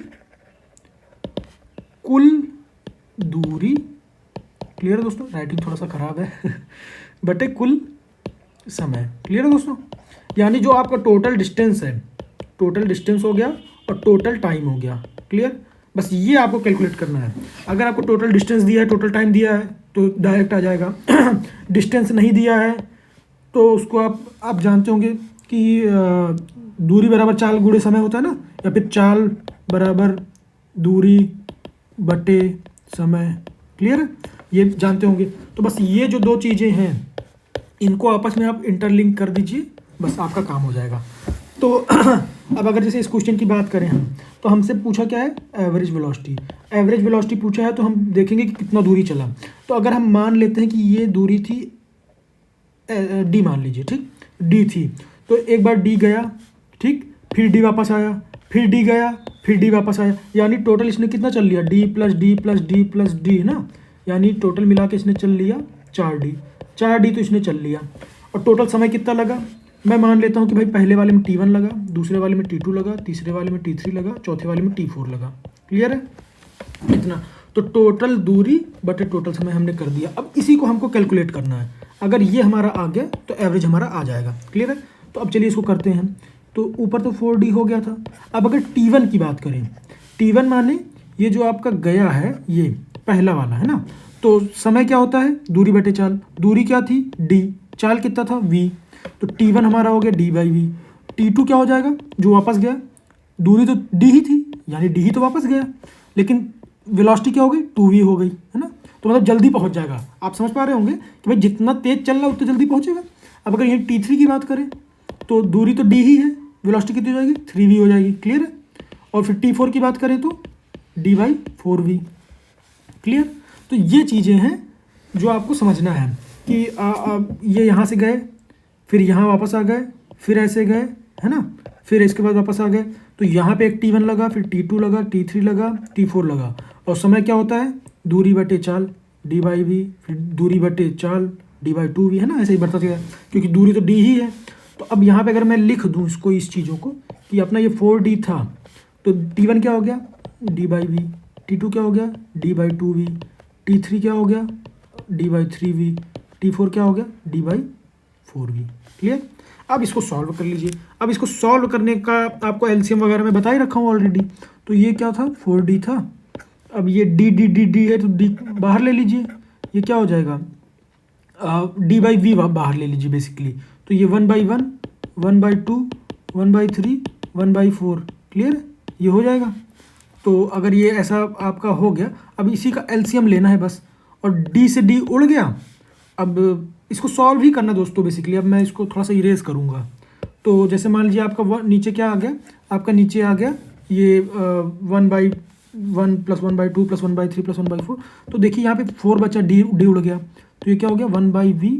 कुल दूरी, क्लियर है दोस्तों, राइटिंग थोड़ा सा खराब है बटे कुल समय, क्लियर है दोस्तों। यानी जो आपका टोटल डिस्टेंस है, टोटल डिस्टेंस हो गया और टोटल टाइम हो गया, क्लियर। बस ये आपको कैलकुलेट करना है। अगर आपको टोटल डिस्टेंस दिया है, टोटल टाइम दिया है तो डायरेक्ट आ जाएगा डिस्टेंस नहीं दिया है तो उसको आप जानते होंगे कि दूरी बराबर चाल गुणे समय होता है ना, या फिर चाल बराबर दूरी बटे समय, क्लियर है, ये जानते होंगे। तो बस ये जो दो चीज़ें हैं इनको आपस में आप इंटरलिंक कर दीजिए, बस आपका काम हो जाएगा। तो अब अगर जैसे इस क्वेश्चन की बात करें हम, तो हमसे पूछा क्या है, एवरेज वेलोसिटी। एवरेज वेलोसिटी पूछा है तो हम देखेंगे कि कितना दूरी चला। तो अगर हम मान लेते हैं कि ये दूरी थी डी, मान लीजिए, ठीक, डी थी, तो एक बार डी गया, ठीक, फिर डी वापस आया, फिर डी गया, फिर डी वापस आया, यानी टोटल इसने कितना चल लिया, D plus D plus D plus D, है ना। यानी टोटल मिला के इसने चल लिया 4d, 4d तो इसने चल लिया। और टोटल समय कितना लगा, मैं मान लेता हूँ कि भाई पहले वाले में T1 लगा, दूसरे वाले में T2 लगा, तीसरे वाले में T3 लगा, चौथे वाले में T4 लगा, क्लियर है इतना। तो टोटल दूरी बटे टोटल समय हमने कर दिया। अब इसी को हमको कैलकुलेट करना है। अगर ये हमारा आ गया तो एवरेज हमारा आ जाएगा, क्लियर है। तो अब चलिए इसको करते हैं। तो ऊपर तो 4d हो गया था। अब अगर T1 की बात करें, T1 माने ये जो आपका गया है ये पहला वाला है ना, तो समय क्या होता है, दूरी बटे चाल। दूरी क्या थी, d, चाल कितना था, v, तो T1 हमारा हो गया d बाई वी। T2 क्या हो जाएगा, जो वापस गया, दूरी तो d ही थी, यानी d ही तो वापस गया, लेकिन वेलोसिटी क्या हो गई, 2v हो गई, है ना। तो मतलब जल्दी पहुंच जाएगा। आप समझ पा रहे होंगे कि भाई जितना तेज चल रहा है उतना जल्दी पहुंचेगा। अब अगर यही T3 की बात करें तो दूरी तो d ही है, वेलोसिटी कितनी हो जाएगी, 3v हो जाएगी, क्लियर है। और फिर T4 की बात करें तो d बाई 4v, क्लियर। तो ये चीज़ें हैं जो आपको समझना है कि ये यहाँ से गए, फिर यहाँ वापस आ गए, फिर ऐसे गए, है ना, फिर इसके बाद वापस आ गए। तो यहाँ पे एक T1 लगा, फिर T2 लगा, T3 लगा, T4 लगा। और समय क्या होता है, दूरी बटे चाल d बाई वी, फिर दूरी बटे चाल d बाई 2v, है ना, ऐसे ही बढ़ता चला, क्योंकि दूरी तो d ही है। तो अब यहाँ पे अगर मैं लिख दूँ इसको, इस चीज़ों को, कि अपना ये 4d था, तो T1 क्या हो गया, d बाई वी, T2 क्या हो गया, d बाई 2v, T3 क्या हो गया, d बाई 3v, T4 क्या हो गया, d बाई 4v, क्लियर। अब इसको सॉल्व कर लीजिए। अब इसको सॉल्व करने का आपको एलसीएम वगैरह में बता ही रखा हूँ ऑलरेडी। तो ये क्या था, 4d था। अब ये d है तो d बाहर ले लीजिए, ये क्या हो जाएगा, d बाई वी बाहर ले लीजिए बेसिकली। तो ये 1/1, 1/2, 1/3, 1/4, क्लियर, ये हो जाएगा। तो अगर ये ऐसा आपका हो गया, अब इसी का एलसीएम लेना है बस, और d से d उड़ गया। अब इसको सॉल्व ही करना दोस्तों बेसिकली। अब मैं इसको थोड़ा सा इरेज करूँगा। तो जैसे मान लीजिए आपका नीचे क्या आ गया, आपका नीचे आ गया ये 1/1 प्लस 1/2 प्लस 1/3 प्लस 1/4। तो देखिए यहाँ पे 4 बचा, d उड़ गया, तो ये क्या हो गया, 1/v,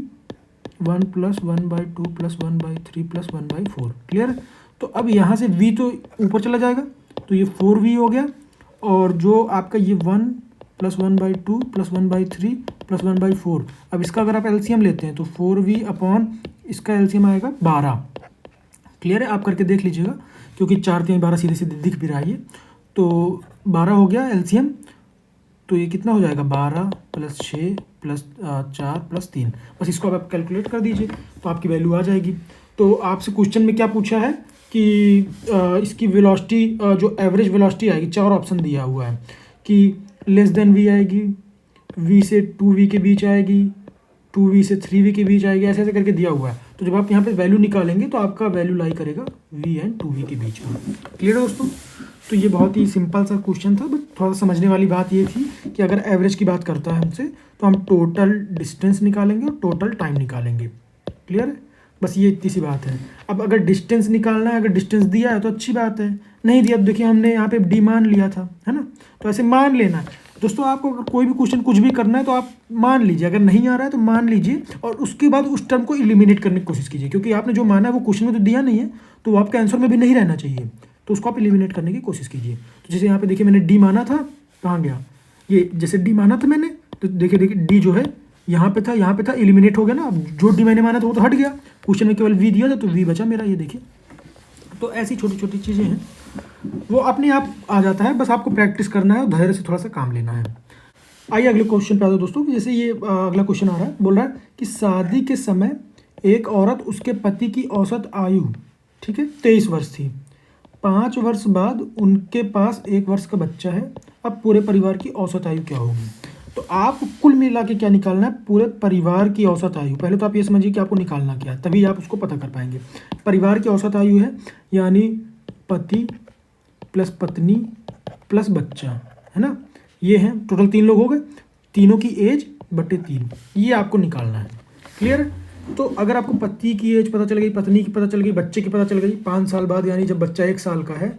1 plus 1/2 plus 1/3 plus 1/4, clear. तो अब यहाँ से v तो ऊपर चला जाएगा, तो ये 4v हो गया। और जो आपका ये 1 प्लस 1/2 प्लस 1/3 प्लस 1/4, अब इसका अगर आप एलसीएम लेते हैं तो 4v अपॉन इसका एलसीएम आएगा 12, क्लियर है। आप करके देख लीजिएगा, क्योंकि 4 3 12 सीधे सीधे दिख भी रहा है ये। तो 12 हो गया एलसीएम, तो ये कितना हो जाएगा, 12 प्लस 6 प्लस 4 प्लस 3। बस इसको अब आप कैलकुलेट कर दीजिए तो आपकी वैल्यू आ जाएगी। तो आपसे क्वेश्चन में क्या पूछा है कि इसकी वेलोसिटी, जो एवरेज वेलोसिटी आएगी, 4 ऑप्शन दिया हुआ है कि लेस देन v आएगी, v से 2v के बीच आएगी, 2v से 3v के बीच आएगी, ऐसे ऐसे करके दिया हुआ है। तो जब आप यहाँ पे वैल्यू निकालेंगे तो आपका वैल्यू लाई करेगा v एंड 2v के बीच में, क्लियर है दोस्तों। तो ये बहुत ही सिंपल सा क्वेश्चन था, बट थोड़ा सा समझने वाली बात ये थी कि अगर एवरेज की बात करता है हमसे तो हम टोटल डिस्टेंस निकालेंगे और टोटल टाइम निकालेंगे। क्लियर है? बस ये इतनी सी बात है। अब अगर डिस्टेंस निकालना है, अगर डिस्टेंस दिया है तो अच्छी बात है, नहीं दिया तो देखिए हमने यहाँ पे डी मान लिया था, है ना। तो ऐसे मान लेना है दोस्तों। आपको अगर कोई भी क्वेश्चन कुछ भी करना है तो आप मान लीजिए, अगर नहीं आ रहा है तो मान लीजिए और उसके बाद उस टर्म को एलिमिनेट करने की कोशिश कीजिए, क्योंकि आपने जो माना है वो क्वेश्चन में तो दिया नहीं है, तो वो आपके आंसर में भी नहीं रहना चाहिए, तो उसको आप एलिमिनेट करने की कोशिश कीजिए। तो जैसे यहाँ पे देखिए मैंने डी माना था, कहाँ गया ये, जैसे डी माना था मैंने, तो देखिए डी जो है यहाँ पे था, एलिमिनेट हो गया ना। अब जो डी मैंने माना था वो तो हट गया, क्वेश्चन में केवल वी दिया था तो वी बचा मेरा, ये देखिए। तो ऐसी छोटी छोटी चीज़ें हैं, वो अपने आप आ जाता है, बस आपको प्रैक्टिस करना है और धैर्य से थोड़ा सा काम लेना है। आइए अगले क्वेश्चन पे आ जाओ दोस्तों। जैसे ये अगला क्वेश्चन आ रहा है, बोल रहा है कि शादी के समय एक औरत उसके पति की औसत आयु, ठीक है, 23 वर्ष थी। 5 वर्ष बाद उनके पास 1 वर्ष का बच्चा है। अब पूरे परिवार की औसत आयु क्या होगी? तो आपको कुल मिला के क्या निकालना है? पूरे परिवार की औसत आयु। पहले तो आप ये समझिए कि आपको निकालना क्या है, तभी आप उसको पता कर पाएंगे। परिवार की औसत आयु है यानी पति प्लस पत्नी प्लस बच्चा, है ना। ये हैं टोटल 3 लोग हो गए, तीनों की एज बटे 3, ये आपको निकालना है। क्लियर है? तो अगर आपको पति की एज पता चल गई, पत्नी की पता चल गई, बच्चे की पता चल गई, 5 साल बाद यानी जब बच्चा 1 साल का है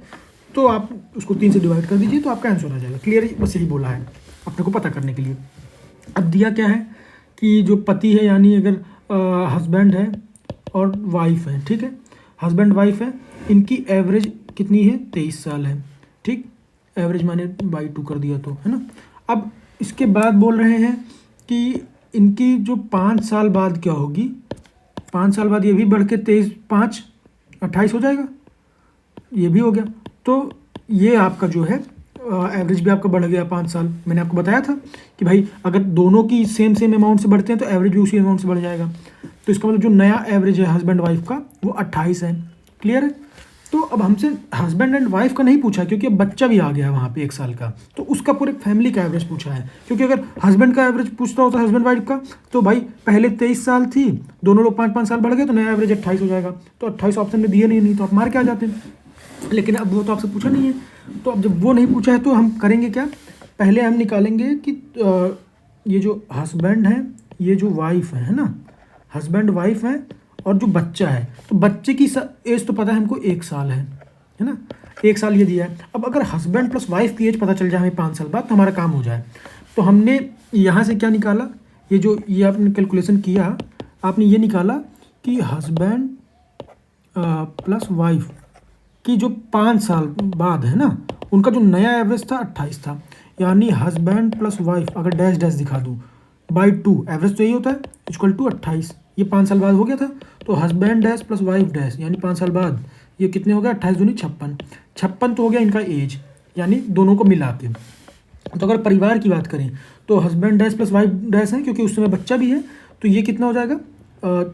तो आप उसको 3 से डिवाइड कर दीजिए तो आपका आंसर आ जाएगा। क्लियर है? बस यही बोला है अपने को पता करने के लिए। अब दिया क्या है कि जो पति है यानी अगर हस्बैंड है और वाइफ है, ठीक है, हस्बैंड वाइफ है, इनकी एवरेज कितनी है? 23 साल है, ठीक। एवरेज माने बाई 2 कर दिया तो, है ना। अब इसके बाद बोल रहे हैं कि इनकी जो 5 साल बाद क्या होगी? 5 साल बाद ये भी बढ़ के 23 5 28 हो जाएगा, ये भी हो गया। तो ये आपका जो है एवरेज भी आपका बढ़ गया 5 साल। मैंने आपको बताया था कि भाई अगर दोनों की सेम अमाउंट से बढ़ते हैं तो एवरेज भी उसी अमाउंट से बढ़ जाएगा। तो इसका मतलब जो नया एवरेज है हस्बैंड वाइफ का वो 28 है। क्लियर है? तो अब हमसे हस्बैंड एंड वाइफ का नहीं पूछा क्योंकि अब बच्चा भी आ गया वहाँ पे 1 साल का, तो उसका पूरे फैमिली का एवरेज पूछा है। क्योंकि अगर हस्बैंड का एवरेज पूछता होता हस्बैंड वाइफ का तो भाई पहले 23 साल थी, दोनों लोग 5-5 साल बढ़ गए तो नया एवरेज 28 हो जाएगा। तो 28 ऑप्शन में दिए नहीं तो आप मार के आ जाते हैं, लेकिन अब वो तो आपसे पूछा नहीं है। तो अब जब वो नहीं पूछा है तो हम करेंगे क्या? पहले हम निकालेंगे कि ये जो हस्बैंड है, ये जो वाइफ है ना, हस्बैंड वाइफ है और जो बच्चा है, तो बच्चे की एज तो पता है हमको 1 साल है ना, 1 साल ये दिया है। अब अगर हस्बैंड प्लस वाइफ की एज पता चल जाए हमें 5 साल बाद तो हमारा काम हो जाए। तो हमने यहाँ से क्या निकाला? ये आपने कैलकुलेशन किया, आपने ये निकाला कि हस्बैंड प्लस वाइफ कि जो 5 साल बाद है ना, उनका जो नया एवरेज था 28 था। यानी हस्बैंड प्लस वाइफ अगर डैश डैश दिखा दूँ बाई 2, एवरेज तो यही होता है, इक्वल टू 28। ये 5 साल बाद हो गया था, तो husband dash plus wife dash यानी 5 साल बाद ये कितने हो गया? 28 दूनी 56, 56 तो हो गया इनका एज, यानी दोनों को मिला के। तो अगर परिवार की बात करें तो husband dash plus wife dash है क्योंकि उस समय बच्चा भी है, तो ये कितना हो जाएगा?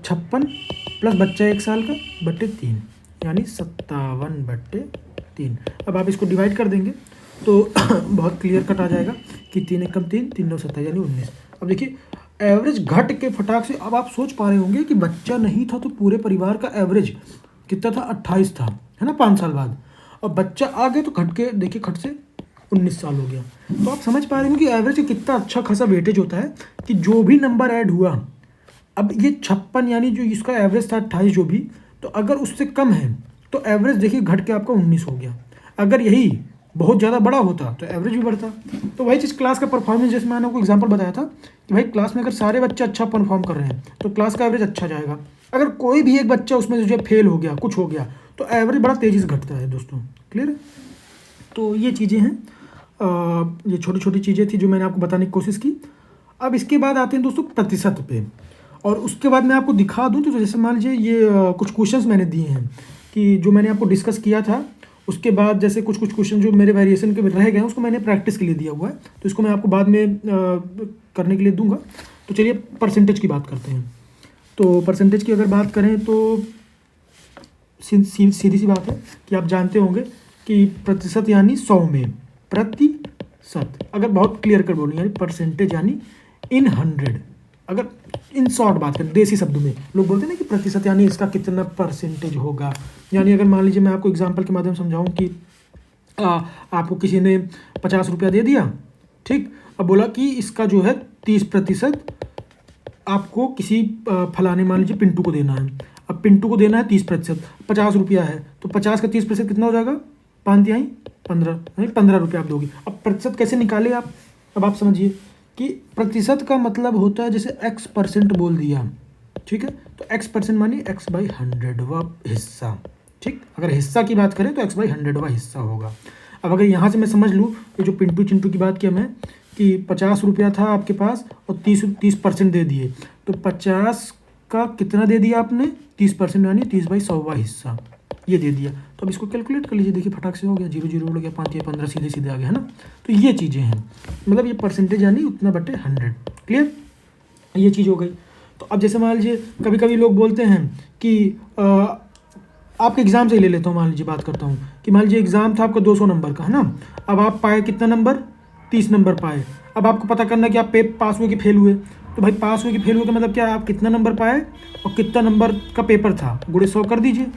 56 प्लस बच्चा 1 साल का बटे 3 यानी 57/3। अब आप इसको डिवाइड कर देंगे तो बहुत क्लियर कट आ जाएगा कि 3 एकम 3, 3 9 27 यानी 19। अब देखिए एवरेज घट के फटाक से, अब आप सोच पा रहे होंगे कि बच्चा नहीं था तो पूरे परिवार का एवरेज कितना था? 28 था, है ना, 5 साल बाद। और बच्चा आ गया तो घट के देखिए खट से 19 साल हो गया। तो आप समझ पा रहे होंगे कि एवरेज कितना अच्छा खासा वेटेज होता है कि जो भी नंबर ऐड हुआ, अब ये 56 यानी जो इसका एवरेज था 28 जो भी, तो अगर उससे कम है तो एवरेज देखिए घट के आपका 19 हो गया। अगर यही बहुत ज़्यादा बड़ा होता तो एवरेज भी बढ़ता। तो वही चीज़ क्लास का परफॉर्मेंस, जैसे मैंने आपको एग्जांपल बताया था कि भाई क्लास में अगर सारे बच्चे अच्छा परफॉर्म कर रहे हैं तो क्लास का एवरेज अच्छा जाएगा। अगर कोई भी एक बच्चा उसमें से जो फेल हो गया, कुछ हो गया, तो एवरेज बड़ा तेज़ी से घटता है दोस्तों। क्लियर है? तो ये चीज़ें हैं, ये छोटी छोटी चीज़ें थी जो मैंने आपको बताने की कोशिश की। अब इसके बाद आते हैं दोस्तों प्रतिशत पे, और उसके बाद मैं आपको दिखा दूं। तो जैसे मान लीजिए ये कुछ क्वेश्चंस मैंने दिए हैं कि जो मैंने आपको डिस्कस किया था, उसके बाद जैसे कुछ क्वेश्चन जो मेरे वेरिएशन के रह गए हैं उसको मैंने प्रैक्टिस के लिए दिया हुआ है, तो इसको मैं आपको बाद में करने के लिए दूंगा। तो चलिए परसेंटेज की बात करते हैं। तो परसेंटेज की अगर बात करें तो सीधी सी बात है कि आप जानते होंगे कि प्रतिशत यानी 100 में प्रतिशत, अगर बहुत क्लियर कर बोलें यानी परसेंटेज यानी इन 100। अगर इन शॉर्ट बात करें देसी शब्दों में, लोग बोलते हैं ना कि प्रतिशत यानी इसका कितना परसेंटेज होगा। यानी अगर मान लीजिए मैं आपको एग्जांपल के माध्यम से समझाऊं कि आपको किसी ने 50 रुपया दे दिया, ठीक। अब बोला कि इसका जो है 30% आपको किसी फलाने मान लीजिए पिंटू को देना है। अब पिंटू को देना है 30%, 50 रुपया है, तो 50 का 30% कितना हो जाएगा? 5 तिहाई 15, यानी 15 रुपये आप दोगे। अब प्रतिशत कैसे निकाले आप? अब आप समझिए कि प्रतिशत का मतलब होता है जैसे x% बोल दिया, ठीक है, तो x% मानिए x/100वां हिस्सा, ठीक। अगर हिस्सा की बात करें तो x/100वां हिस्सा होगा। अब अगर यहाँ से मैं समझ लूँ, ये जो पिंटू चिंटू की बात किया मैं कि 50 रुपया था आपके पास और 30% दे दिए, तो 50 का कितना दे दिया आपने? 30% यानी 30/100वां हिस्सा ये दे दिया। तो अब इसको कैलकुलेट कर लीजिए, देखिए फटाक से हो गया, 0 0 उड़ गया, 5 या 15 सीधे सीधे आ गया, है ना। तो ये चीज़ें हैं, मतलब ये परसेंटेज यानी उतना बटे 100, क्लियर, ये चीज़ हो गई। तो अब जैसे मान लीजिए कभी कभी लोग बोलते हैं कि आपके एग्ज़ाम से ही ले लेता हूँ, मान लीजिए बात करता हूँ कि मान लीजिए एग्ज़ाम था आपका 200 नंबर का, है ना। अब आप पाए कितना नंबर? 30 नंबर पाए। अब आपको पता करना कि आप पास हुए कि फेल हुए। तो भाई पास हुए कि फेल हुए का मतलब क्या है? आप कितना नंबर पाए और कितना नंबर का पेपर था, गुणे 100 कर दीजिए।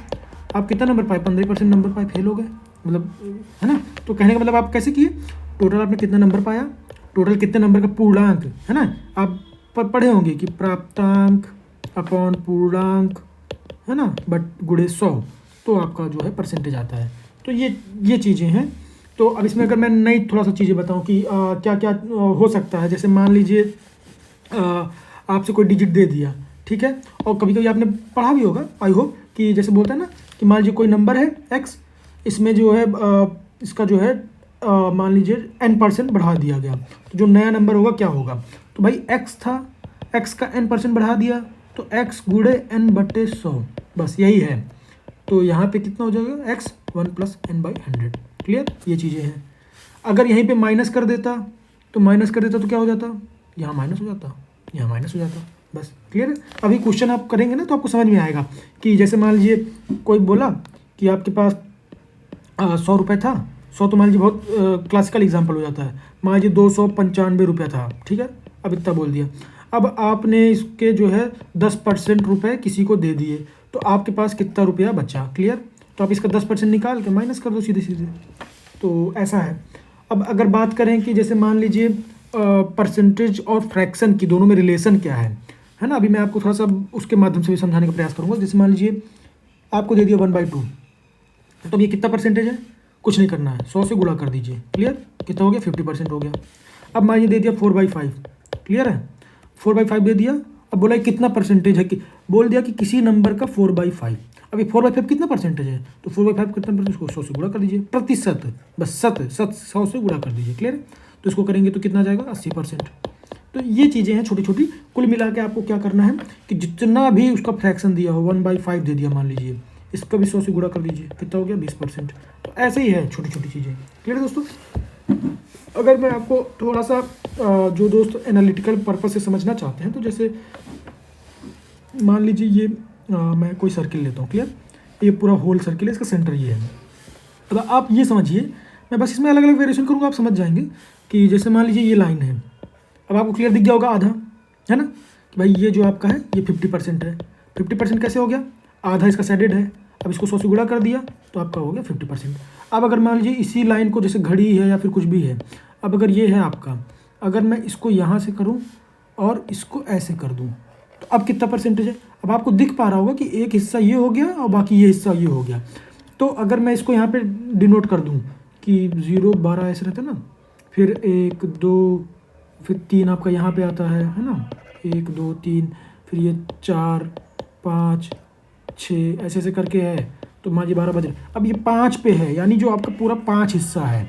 आप कितना नंबर पाए? 15% नंबर पाए, फेल हो गए, मतलब, है ना। तो कहने का मतलब आप कैसे किए? टोटल आपने कितना नंबर पाया, टोटल कितने नंबर का पूर्णांक, है ना। आप पढ़े होंगे कि प्राप्तांक अपॉन पूर्णांक, है ना, बट गुणे 100, तो आपका जो है परसेंटेज आता है। तो ये चीज़ें हैं। तो अब इसमें अगर मैं नई थोड़ा सा चीज़ें बताऊं कि क्या क्या हो सकता है। जैसे मान लीजिए आपसे कोई डिजिट दे दिया, ठीक है, और कभी कभी आपने पढ़ा भी होगा, आई होप, कि जैसे बोलते हैं ना कि मान लीजिए कोई नंबर है x, इसमें जो है इसका जो है मान लीजिए n% बढ़ा दिया गया, तो जो नया नंबर होगा क्या होगा? तो भाई x था, x का n% बढ़ा दिया, तो x गुणे n/100, बस यही है। तो यहाँ पे कितना हो जाएगा? x 1 + n/100, क्लियर, ये चीज़ें हैं। अगर यहीं पे माइनस कर देता तो क्या हो जाता? यहाँ माइनस हो जाता, यहाँ माइनस हो जाता, बस क्लियर है। अभी क्वेश्चन आप करेंगे ना तो आपको समझ में आएगा कि जैसे मान लीजिए कोई बोला कि आपके पास 100 रुपये था, 100 तो मान लीजिए बहुत क्लासिकल एग्जाम्पल हो जाता है। मान लीजिए 295 रुपया था, ठीक है, अब इतना बोल दिया। अब आपने इसके जो है 10% रुपये किसी को दे दिए, तो आपके पास कितना रुपया बचा, क्लियर। तो आप इसका 10% निकाल के माइनस कर दो सीधे सीधे, तो ऐसा है। अब अगर बात करें कि जैसे मान लीजिए परसेंटेज और फ्रैक्शन की दोनों में रिलेशन क्या है ना, अभी मैं आपको थोड़ा सा उसके माध्यम से भी समझाने का प्रयास करूँगा। जैसे मान लीजिए आपको दे दिया 1/2, तो अब ये कितना परसेंटेज है? कुछ नहीं करना है, 100 से गुणा कर दीजिए, क्लियर, कितना हो गया? 50% हो गया। अब मान लीजिए दे दिया 4/5, क्लियर है, 4/5 दे दिया। अब बोला कितना परसेंटेज है कि बोल दिया कि किसी नंबर का 4/5। अब ये 4/5 कितना परसेंटेज है? तो 4/5 कितना परसेंटेज? उसको 100 से गुणा कर दीजिए, प्रतिशत, बस 100 से गुणा कर दीजिए, क्लियर। तो इसको करेंगे तो कितना जाएगा? 80%। तो ये चीज़ें हैं छोटी छोटी, कुल मिला के आपको क्या करना है कि जितना भी उसका फ्रैक्शन दिया हो, 1/5 दे दिया मान लीजिए, इसका भी 100 से गुणा कर दीजिए, कितना हो गया? 20%। तो ऐसे ही है छोटी छोटी चीज़ें, क्लियर है दोस्तों। अगर मैं आपको थोड़ा सा जो दोस्त एनालिटिकल पर्पस से समझना चाहते हैं, तो जैसे मान लीजिए ये मैं कोई सर्किल लेता हूँ, क्लियर, ये पूरा होल सर्किल है, इसका सेंटर ये है। अब आप ये समझिए, मैं बस इसमें अलग अलग वेरिएशन करूँगा, आप समझ जाएंगे कि जैसे मान लीजिए ये लाइन है, अब आपको क्लियर दिख गया होगा आधा, है ना, कि भाई ये जो आपका है ये 50% है। 50% कैसे हो गया? आधा इसका साइडेड है, अब इसको 100 से गुणा कर दिया तो आपका हो गया 50%। अब अगर मान लीजिए इसी लाइन को, जैसे घड़ी है या फिर कुछ भी है, अब अगर ये है आपका, अगर मैं इसको यहाँ से करूँ और इसको ऐसे कर दूँ, तो अब कितना परसेंटेज है? अब आपको दिख पा रहा होगा कि एक हिस्सा ये हो गया और बाकी ये हिस्सा ये हो गया। तो अगर मैं इसको यहाँ पे डिनोट कर दूँ कि 0 12 ऐसे रहता है ना, फिर 1 2 फिर 3 आपका यहाँ पे आता है ना, 1 2 3, फिर ये 4 5 6 ऐसे ऐसे करके है, तो मान लीजिए 12 बज रहे। अब ये 5 पे है, यानी जो आपका पूरा 5 हिस्सा है,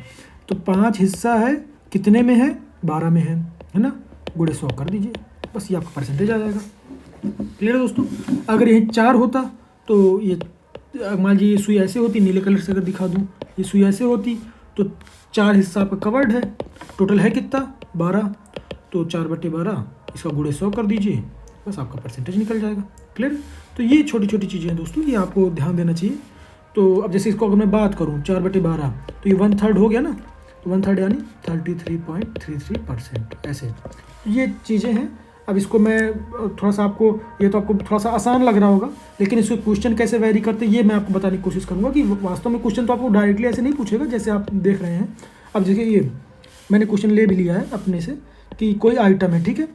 तो 5 हिस्सा है कितने में है? 12 में है ना, गुणे 100 कर दीजिए, बस ये आपका परसेंटेज आ जाएगा, क्लियर है दोस्तों। अगर ये 4 होता तो ये मान लीजिए ये सुई ऐसे होती, नीले कलर से अगर दिखा दूँ, ये सुई ऐसे होती, तो 4 हिस्सा आपका कवर्ड है, टोटल है कितना? 12, तो 4/12 इसका गुणे 100 कर दीजिए, बस आपका परसेंटेज निकल जाएगा, क्लियर। तो ये छोटी छोटी चीज़ें हैं दोस्तों, ये आपको ध्यान देना चाहिए। तो अब जैसे इसको अगर मैं बात करूँ 4/12, तो ये 1/3 हो गया ना, तो 1/3 यानी 33.33%, ऐसे ये चीज़ें हैं। अब इसको मैं थोड़ा सा आपको, ये तो आपको थोड़ा सा आसान लग रहा होगा, लेकिन इसको क्वेश्चन कैसे वेरी करते हैं ये मैं आपको बताने की कोशिश करूँगा कि वास्तव में क्वेश्चन तो आपको डायरेक्टली ऐसे नहीं पूछेगा जैसे आप देख रहे हैं। अब देखिए ये मैंने क्वेश्चन ले भी लिया है अपने से कि कोई आइटम है, ठीक है,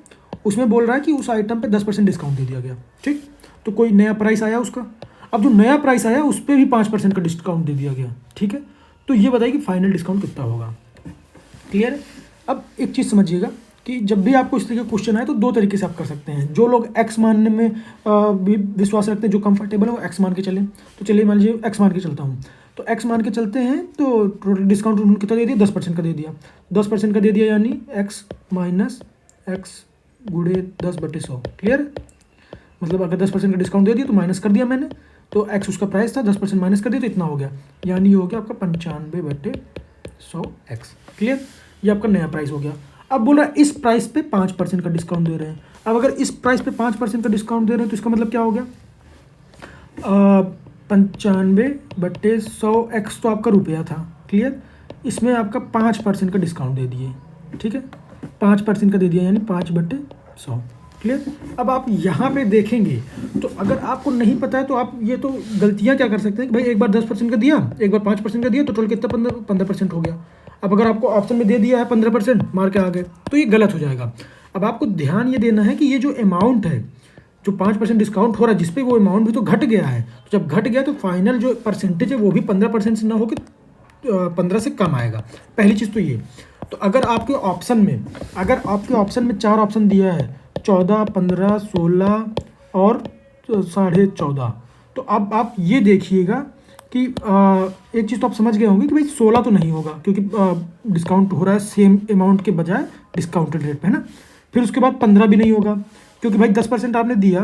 उसमें बोल रहा है कि उस आइटम पे 10% डिस्काउंट दे दिया गया, ठीक। तो कोई नया प्राइस आया उसका, अब जो नया प्राइस आया उस पर भी 5% का डिस्काउंट दे दिया गया, ठीक है। तो ये बताइए कि फाइनल डिस्काउंट कितना होगा। क्लियर है। अब एक चीज़ समझिएगा कि जब भी आपको इस तरीके का क्वेश्चन आए तो दो तरीके से आप कर सकते हैं। जो लोग एक्स मानने में विश्वास रखते हैं, जो कंफर्टेबल है वो एक्स मान के चलें। तो चलिए मान लीजिए एक्स मान के चलता हूँ, तो एक्स मान के चलते हैं तो टोटल डिस्काउंट उन्होंने कितना दे दिया, 10% का दे दिया। 10% का दे दिया यानी एक्स माइनस एक्स गुड़े 10/100। क्लियर। मतलब अगर 10% का डिस्काउंट दे दिया तो माइनस कर दिया मैंने, तो एक्स उसका प्राइस था, 10% माइनस कर दिया तो इतना हो गया, यानी ये हो गया आपका 95/100 एक्स। क्लियर। ये आपका नया प्राइस हो गया। अब बोल रहा है इस प्राइस पे 5% का डिस्काउंट दे रहे हैं। अब अगर इस प्राइस पे 5% का डिस्काउंट दे रहे हैं तो इसका मतलब क्या हो गया, 95/100 एक्स तो आपका रुपया था। क्लियर। इसमें आपका 5% का डिस्काउंट दे दिए, ठीक है, 5% का दे दिया यानी 5/100। क्लियर। अब आप यहाँ पे देखेंगे तो अगर आपको नहीं पता है तो आप ये तो गलतियाँ क्या कर सकते हैं कि भाई एक बार 10% का दिया, एक बार 5% का दिया तो टोटल कितना 15% हो गया। अब अगर आपको ऑप्शन में दे दिया है 15%, मार के आ गए तो ये गलत हो जाएगा। अब आपको ध्यान ये देना है कि ये जो अमाउंट है, जो 5% डिस्काउंट हो रहा है जिसपे वो अमाउंट भी तो घट गया है, तो जब घट गया तो फाइनल जो परसेंटेज है वो भी 15% से ना होकर 15 से कम आएगा। पहली चीज़ तो ये। तो अगर आपके ऑप्शन में 4 ऑप्शन दिया है, 14, 15, 16 और 14.5, तो अब आप ये देखिएगा कि एक चीज़ तो आप समझ गए होंगे कि भाई 16 तो नहीं होगा क्योंकि डिस्काउंट हो रहा है सेम अमाउंट के बजाय डिस्काउंटेड रेट पे, है ना। फिर उसके बाद 15 भी नहीं होगा क्योंकि भाई 10% आपने दिया,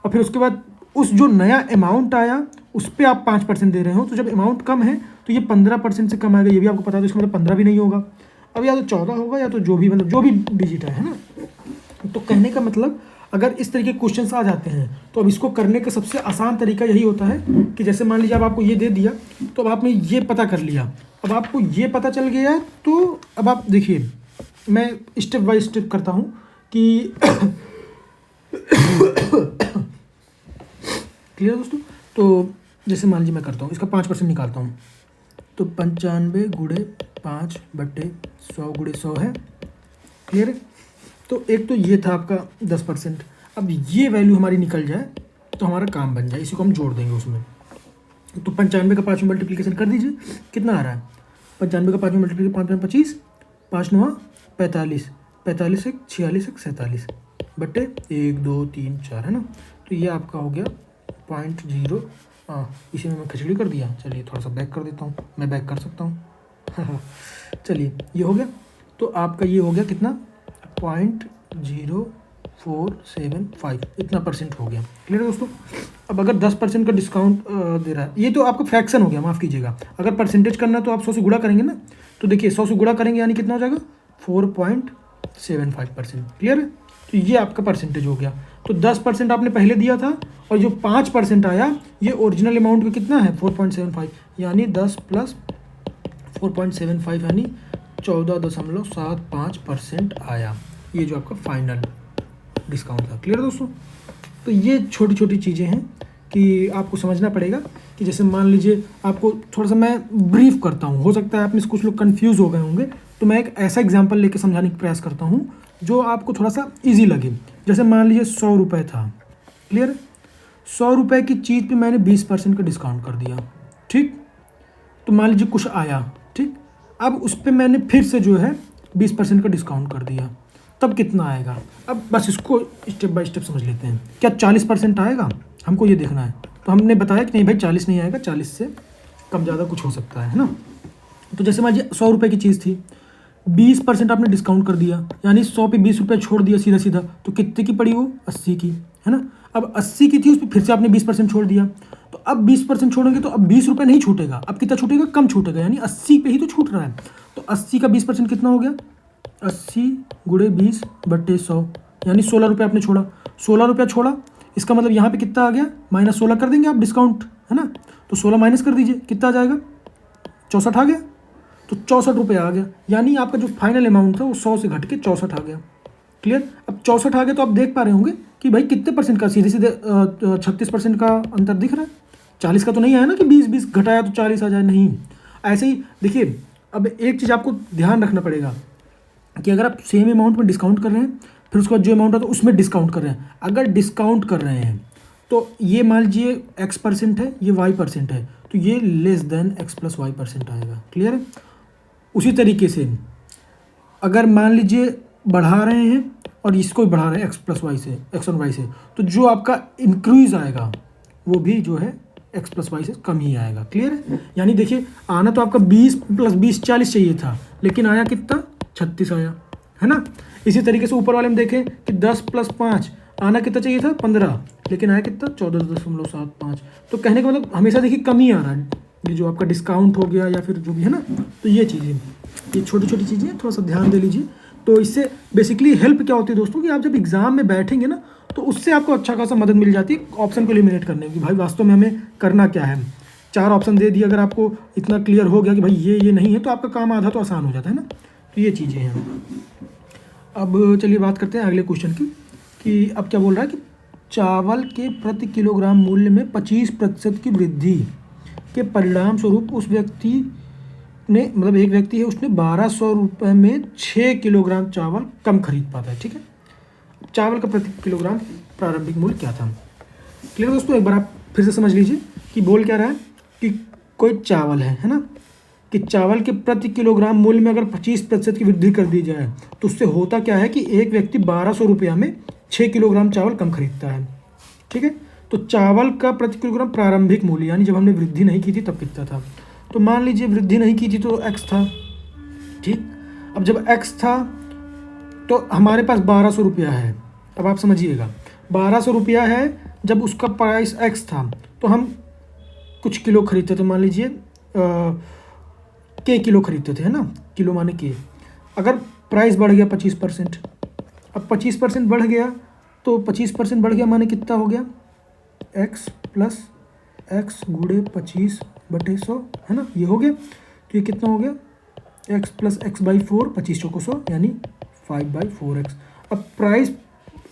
और फिर उसके बाद उस जो नया अमाउंट आया उस पर आप 5% दे रहे हो, तो जब अमाउंट कम है तो ये 15% से कम आएगा, ये भी आपको पता है, तो इसका मतलब 15 भी नहीं होगा। अब या तो 14 होगा या तो जो भी मतलब जो भी डिजिट है ना। तो कहने का मतलब अगर इस तरीके के क्वेश्चंस आ जाते हैं तो अब इसको करने का सबसे आसान तरीका यही होता है कि जैसे मान लीजिए अब आपको ये दे दिया तो अब आपने ये पता कर लिया, अब आपको ये पता चल गया है, तो अब आप देखिए मैं स्टेप बाय स्टेप करता हूँ कि क्लियर दोस्तों। तो जैसे मान लीजिए मैं करता हूँ इसका 5% निकालता हूँ, तो 95 गुणे 5/100 गुणे 100 है। क्लियर है। तो एक तो ये था आपका 10%। अब ये वैल्यू हमारी निकल जाए तो हमारा काम बन जाए, इसी को हम जोड़ देंगे उसमें। तो 95 का 5 में मल्टीप्लिकेशन कर दीजिए, कितना आ रहा है, 95 का 5 में मल्टीप्लिकेशन 5 में 25, 5 9 45, 45 1 46 1 47 बट्टे 1 2 3 4, है ना। तो ये आपका हो गया 0.0। इसी में मैं खिचड़ी कर दिया, चलिए थोड़ा सा बैक कर देता हूँ, मैं बैक कर सकता हूँ। चलिए ये हो गया, तो आपका ये हो गया कितना 0.0475, इतना परसेंट हो गया। क्लियर है दोस्तों। अब अगर 10% का डिस्काउंट दे रहा है, ये तो आपका फ्रैक्शन हो गया, माफ़ कीजिएगा। अगर परसेंटेज करना तो आप 100 से गुणा करेंगे ना, तो देखिए 100 से गुणा करेंगे यानी कितना हो जाएगा 4.75%। क्लियर है। तो ये आपका परसेंटेज हो गया। तो 10% आपने पहले दिया था और जो 5% आया ये ओरिजिनल अमाउंट का कितना है 4.75, यानी 10 + 4.75 यानी 14.75% आया, ये जो आपका फाइनल डिस्काउंट था। क्लियर दोस्तों। तो ये छोटी छोटी चीज़ें हैं कि आपको समझना पड़ेगा कि जैसे मान लीजिए आपको थोड़ा सा मैं ब्रीफ करता हूँ, हो सकता है आप में से कुछ लोग कंफ्यूज हो गए होंगे, तो मैं एक ऐसा एग्जांपल लेके समझाने का प्रयास करता हूँ जो आपको थोड़ा सा ईजी लगे। जैसे मान लीजिए 100 रुपये था। क्लियर। 100 रुपये की चीज़ पे मैंने 20% का डिस्काउंट कर दिया, ठीक। तो मान लीजिए कुछ आया, ठीक। अब उस पर मैंने फिर से जो है 20% का डिस्काउंट कर दिया, तब कितना आएगा। अब बस इसको स्टेप बाय स्टेप समझ लेते हैं। क्या 40% आएगा, हमको ये देखना है। तो हमने बताया कि नहीं भाई 40 नहीं आएगा, 40 से कम ज़्यादा कुछ हो सकता है ना। तो जैसे मान लीजिए 100 रुपये की चीज़ थी, 20% आपने डिस्काउंट कर दिया, यानी 100 पे 20 रुपये छोड़ दिया सीधा सीधा, तो कितने की पड़ी वो 80 की, है ना। अब 80 की थी, उस पर फिर से आपने 20% छोड़ दिया, तो अब 20% छोड़ेंगे तो अब 20 रुपये नहीं छूटेगा, अब कितना छूटेगा, कम छूटेगा, यानी 80 पे ही तो छूट रहा है। तो 80 का 20% कितना हो गया 80 गुणे 20/100, यानी 16 रुपये आपने छोड़ा। 16 रुपया छोड़ा, इसका मतलब यहाँ पे कितना आ गया -16 कर देंगे आप डिस्काउंट, है ना। तो 16 माइनस कर दीजिए, कितना आ जाएगा 64 आ गया। तो 64 रुपये आ गया, यानी आपका जो फाइनल अमाउंट था वो 100 से घट के 64 आ गया। क्लियर। अब 64 आ गया तो आप देख पा रहे होंगे कि भाई कितने परसेंट का, सीधे सीधे 36% का अंतर दिख रहा है। 40 का तो नहीं आया ना कि 20 घटाया तो 40 आ जाए, नहीं। ऐसे ही देखिए, अब एक चीज़ आपको ध्यान रखना पड़ेगा कि अगर आप सेम अमाउंट में डिस्काउंट कर रहे हैं, फिर उसके बाद जो अमाउंट आता है उसमें डिस्काउंट कर रहे हैं, अगर डिस्काउंट कर रहे हैं तो ये मान लीजिए x% है, ये y% है, तो ये less than x plus y% आएगा। क्लियर है? उसी तरीके से अगर मान लीजिए बढ़ा रहे हैं और इसको भी बढ़ा रहे हैं x प्लस वाई से, x और y से, तो जो आपका इंक्रीज आएगा वो भी जो है x प्लस वाई से कम ही आएगा। क्लियर है? यानी देखिए, आना तो आपका 20 प्लस 20 40 चाहिए था, लेकिन आया कितना, 36 आया, है ना। इसी तरीके से ऊपर वाले में देखें कि 10 प्लस 5 आना कितना चाहिए था, 15, लेकिन आया कितना, 14.75। तो कहने का मतलब हमेशा देखिए कम ही आ रहा है, ये जो आपका डिस्काउंट हो गया या फिर जो भी है ना। तो ये चीज़ें, ये छोटी छोटी चीज़ें थोड़ा सा ध्यान दे लीजिए। तो इससे बेसिकली हेल्प क्या होती है दोस्तों, कि आप जब एग्ज़ाम में बैठेंगे ना, तो उससे आपको अच्छा खासा मदद मिल जाती है ऑप्शन को एलिमिनेट करने की। भाई वास्तव में हमें करना क्या है, 4 ऑप्शन दे दिए, अगर आपको इतना क्लियर हो गया कि भाई ये नहीं है, तो आपका काम आधा तो आसान हो जाता है ना। तो ये चीज़ें हैं। अब चलिए बात करते हैं अगले क्वेश्चन की, कि अब क्या बोल रहा है कि चावल के प्रति किलोग्राम मूल्य में 25% की वृद्धि के परिणाम स्वरूप उस व्यक्ति ने, मतलब एक व्यक्ति है, उसने 1200 रुपये में 6 किलोग्राम चावल कम खरीद पाता है। ठीक है, चावल का प्रति किलोग्राम प्रारंभिक मूल्य क्या था। क्लियर दोस्तों, एक बार आप फिर से समझ लीजिए कि बोल क्या रहा है कि कोई चावल है ना, कि चावल के प्रति किलोग्राम मूल्य में अगर 25% की वृद्धि कर दी जाए तो उससे होता क्या है कि एक व्यक्ति 1200 रुपया में 6 किलोग्राम चावल कम खरीदता है। ठीक है, तो चावल का प्रति किलोग्राम प्रारंभिक मूल्य, यानी जब हमने वृद्धि नहीं की थी तब कितना था। तो मान लीजिए वृद्धि नहीं की थी तो x था। ठीक, अब जब x था तो हमारे पास 1200 रुपया है। अब आप समझिएगा, 1200 रुपया है, जब उसका प्राइस x था तो हम कुछ किलो खरीदते थे, मान लीजिए k किलो खरीदते थे, है ना, किलो माने k। अगर प्राइस बढ़ गया 25%, अब 25% बढ़ गया तो 25% बढ़ गया माने कितना हो गया, x प्लस x गुणे 25/100, है ना, ये हो गया। तो ये कितना हो गया, x प्लस x बाई 4, 25 चौको 100, यानी 5/4x। अब प्राइस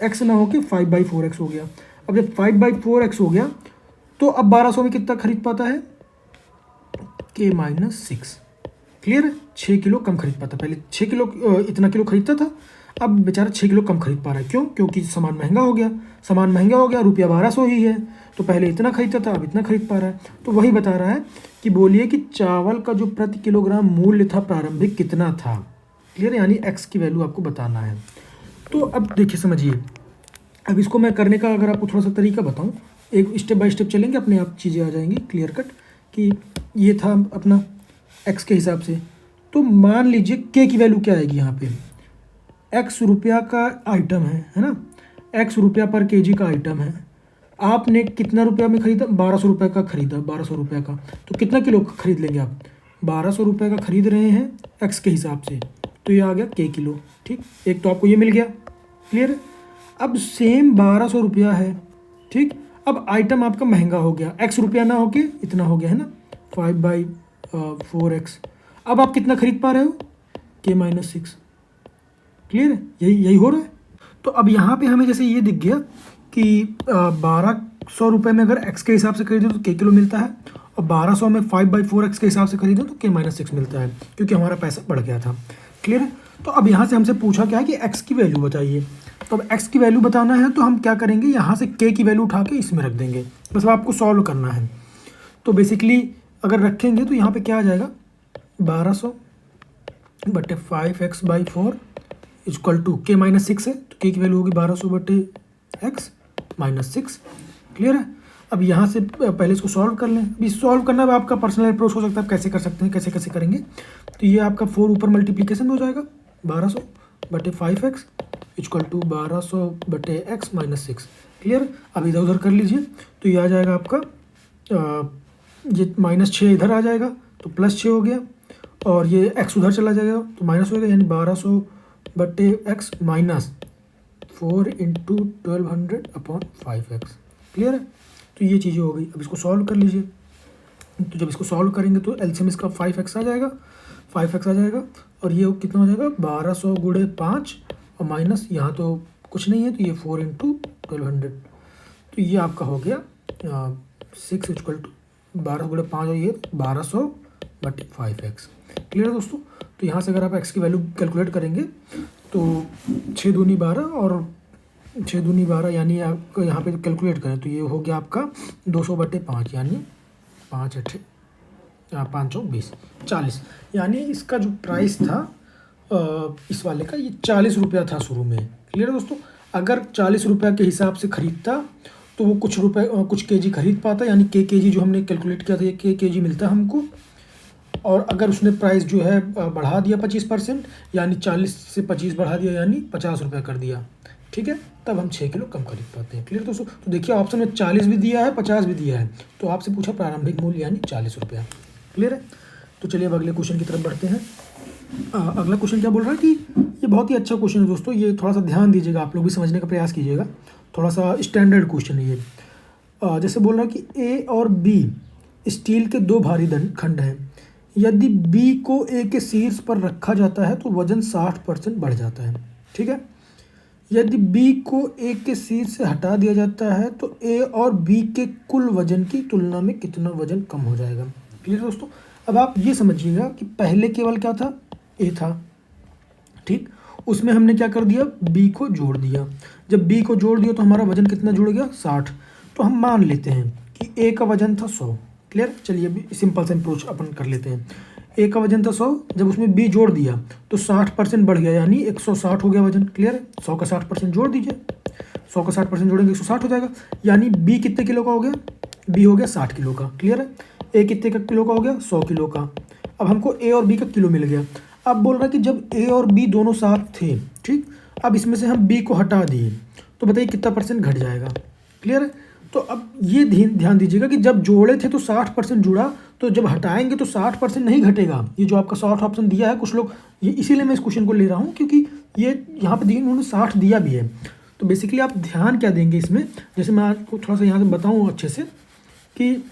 x ना होके 5/4x हो गया। अब जब 5/4x हो गया तो अब 1200 में कितना खरीद पाता है, k माइनस 6। क्लियर है, 6 किलो कम खरीद पाता। पहले 6 किलो इतना किलो खरीदता था, अब बेचारा 6 किलो कम खरीद पा रहा है। क्यों? क्योंकि सामान महंगा हो गया। सामान महंगा हो गया, रुपया 1200 ही है, तो पहले इतना खरीदता था, अब इतना खरीद पा रहा है। तो वही बता रहा है कि बोलिए कि चावल का जो प्रति किलोग्राम मूल्य था प्रारंभिक कितना था। क्लियर है, यानी x की वैल्यू आपको बताना है। तो अब देखिए समझिए, अब इसको मैं करने का अगर आपको थोड़ा सा तरीका बताऊँ, एक स्टेप बाय स्टेप चलेंगे, अपने आप चीज़ें आ जाएंगी क्लियर कट। कि ये था अपना x के हिसाब से, तो मान लीजिए k की वैल्यू क्या आएगी यहाँ पे, x रुपया का आइटम है ना, x रुपया पर केजी का आइटम है। आपने कितना रुपया में खरीदा, 1200 रुपये का खरीदा, 1200 रुपये का, तो कितना किलो खरीद लेंगे आप, 1200 रुपये का खरीद रहे हैं x के हिसाब से, तो ये आ गया k किलो। ठीक, एक तो आपको ये मिल गया। क्लियर है, अब सेम 1200 रुपया है। ठीक, अब आइटम आपका महंगा हो गया, x रुपया ना होके इतना हो गया, है ना, 5/4x। अब आप कितना खरीद पा रहे हो, k माइनस 6। क्लियर है, यही हो रहा है। तो अब यहाँ पे हमें जैसे ये दिख गया कि 1200 रुपये में अगर x के हिसाब से खरीदे तो k किलो मिलता है, और 1200 में 5/4x के हिसाब से खरीदे तो k माइनस 6 मिलता है, क्योंकि हमारा पैसा बढ़ गया था। क्लियर है, तो अब यहाँ से हमसे पूछा क्या है कि x की वैल्यू बताइए। तो अब x की वैल्यू बताना है तो हम क्या करेंगे, यहाँ से k की वैल्यू उठा के इसमें रख देंगे, बस अब आपको सॉल्व करना है। तो बेसिकली अगर रखेंगे तो यहाँ पे क्या आ जाएगा, 1200/5x/4 equal to k minus 6 है, तो k की वैल्यू होगी 1200/x माइनस 6। क्लियर है, अब यहाँ से पहले इसको सॉल्व कर लें। अभी सॉल्व करना अब आपका पर्सनल अप्रोच हो सकता है, कैसे कर सकते हैं, कैसे कैसे करेंगे। तो ये आपका 4 ऊपर मल्टीप्लीकेशन हो जाएगा, 1200/5x equal to 1200/x minus 6। Clear, अब इधर उधर कर लीजिए, तो ये आ जाएगा आपका ये -6 इधर आ जाएगा तो +6 हो गया, और ये x उधर चला जाएगा तो माइनस हो गया, यानी 1200/x माइनस 4 × 1200/5x। क्लियर है, तो ये चीज़ें हो गई। अब इसको सॉल्व कर लीजिए, तो जब इसको सॉल्व करेंगे तो एलसीएम इसका 5x आ जाएगा, 5x आ जाएगा, और ये कितना हो जाएगा 1200 × 5 और माइनस यहाँ तो कुछ नहीं है, तो ये 4 इंटू 1200, तो ये आपका हो गया 6 इक्वल टू 12 गुणे 5 और ये 1200/5x। क्लियर है दोस्तों। तो यहाँ से अगर आप x की वैल्यू कैलकुलेट करेंगे तो 6 दूनी 12 और 6 दूनी 12 यानी आपको यहाँ पे कैलकुलेट करें तो ये हो गया आपका 200/5 यानी 5 8 5 20 40। यानी इसका जो प्राइस था इस वाले का ये 40 रुपया था शुरू में। क्लियर है दोस्तों। अगर 40 रुपये के हिसाब से ख़रीदता तो वो कुछ केजी खरीद पाता, यानी केजी जो हमने कैलकुलेट किया था ये केजी मिलता हमको। और अगर उसने प्राइस जो है बढ़ा दिया 25%, यानी 40 से 25 बढ़ा दिया यानी 50 रुपये कर दिया, ठीक है, तब हम 6 किलो कम खरीद पाते हैं। क्लियर दोस्तों। तो देखिए ऑप्शन में 40 भी दिया है, 50 भी दिया है, तो आपसे पूछा प्रारंभिक मूल्य यानी 40 रुपया। क्लियर है। तो चलिए अब अगले क्वेश्चन की तरफ बढ़ते हैं। अगला क्वेश्चन क्या बोल रहा है कि ये बहुत ही अच्छा क्वेश्चन है दोस्तों, ये थोड़ा सा ध्यान दीजिएगा, आप लोग भी समझने का प्रयास कीजिएगा, थोड़ा सा स्टैंडर्ड क्वेश्चन है ये। जैसे बोल रहा है कि ए और बी स्टील के 2 भारी खंड हैं, यदि बी को ए के शीर्ष पर रखा जाता है तो वजन 60% बढ़ जाता है, ठीक है। यदि बी को ए के शीर्ष से हटा दिया जाता है तो ए और बी के कुल वजन की तुलना में कितना वजन कम हो जाएगा। क्लियर दोस्तों। अब आप ये समझिएगा कि पहले केवल क्या था, ए था, ठीक, उसमें हमने क्या कर दिया, बी को जोड़ दिया। जब बी को जोड़ दिया तो हमारा वजन कितना जुड़ गया, 60। तो हम मान लेते हैं कि ए का वजन था 100। क्लियर। चलिए अभी सिंपल से अप्रोच अपन कर लेते हैं। ए का वजन था 100, जब उसमें बी जोड़ दिया तो 60% बढ़ गया, यानी 160 हो गया वजन। क्लियर है। 100 का 60% जोड़ दीजिए, 100 का 60% जोड़ेंगे 160 हो जाएगा, यानी बी कितने किलो का हो गया, बी हो गया 60 किलो का। क्लियर है। ए कितने का किलो का हो गया, 100 किलो का। अब हमको ए और बी का किलो मिल गया। अब बोल रहा है कि जब ए और बी दोनों साथ थे, ठीक, अब इसमें से हम बी को हटा दिए तो बताइए कितना % घट जाएगा। क्लियर है। तो अब ये ध्यान दीजिएगा कि जब जोड़े थे तो 60% जुड़ा, तो जब हटाएंगे तो 60% नहीं घटेगा। ये जो आपका शॉर्ट ऑप्शन दिया है, कुछ लोग ये इसीलिए मैं इस क्वेश्चन को ले रहा हूँ क्योंकि ये यहाँ पे दिए उन्होंने 60 दिया भी है। तो बेसिकली आप ध्यान क्या देंगे इसमें, जैसे मैं आपको थोड़ा सा यहाँ से बताऊँ अच्छे से कि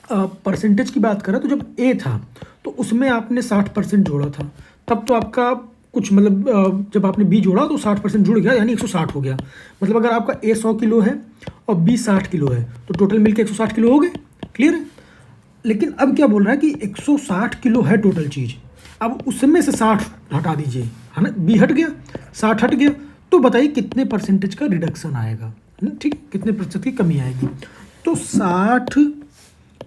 परसेंटेज की बात करें तो जब ए था तो उसमें आपने 60% जोड़ा था, तब तो आपका कुछ मतलब जब आपने बी जोड़ा तो 60% जुड़ गया, यानी 160 हो गया। मतलब अगर आपका ए 100 किलो है और बी 60 किलो है तो टोटल मिलके 160 किलो हो गए। क्लियर है। लेकिन अब क्या बोल रहा है कि 160 किलो है टोटल चीज़, अब उसमें से 60 हटा दीजिए, है ना, बी हट गया, 60 हट गया, तो बताइए कितने % का रिडक्शन आएगा, ठीक, कितने % की कमी आएगी। तो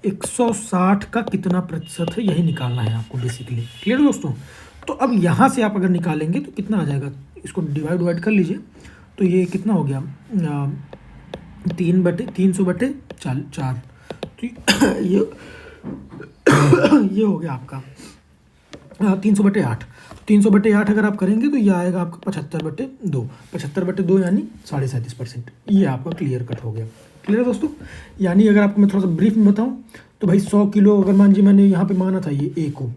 160 का कितना % है, यही निकालना है आपको बेसिकली। क्लियर दोस्तों। तो अब यहाँ से आप अगर निकालेंगे तो कितना आ जाएगा, इसको डिवाइड कर लीजिए, तो ये कितना हो गया 3/300/4, तो ये हो गया आपका 300/8। 300/8 अगर आप करेंगे तो ये आएगा आपका 75/2, 75/2 यानी 37.5%। ये आपका क्लियर कट हो गया। क्लियर है दोस्तों। यानी अगर आपको मैं थोड़ा सा ब्रीफ में बताऊं तो भाई 100 किलो अगर मान लीजिए मैंने यहाँ पे माना था ये ए को,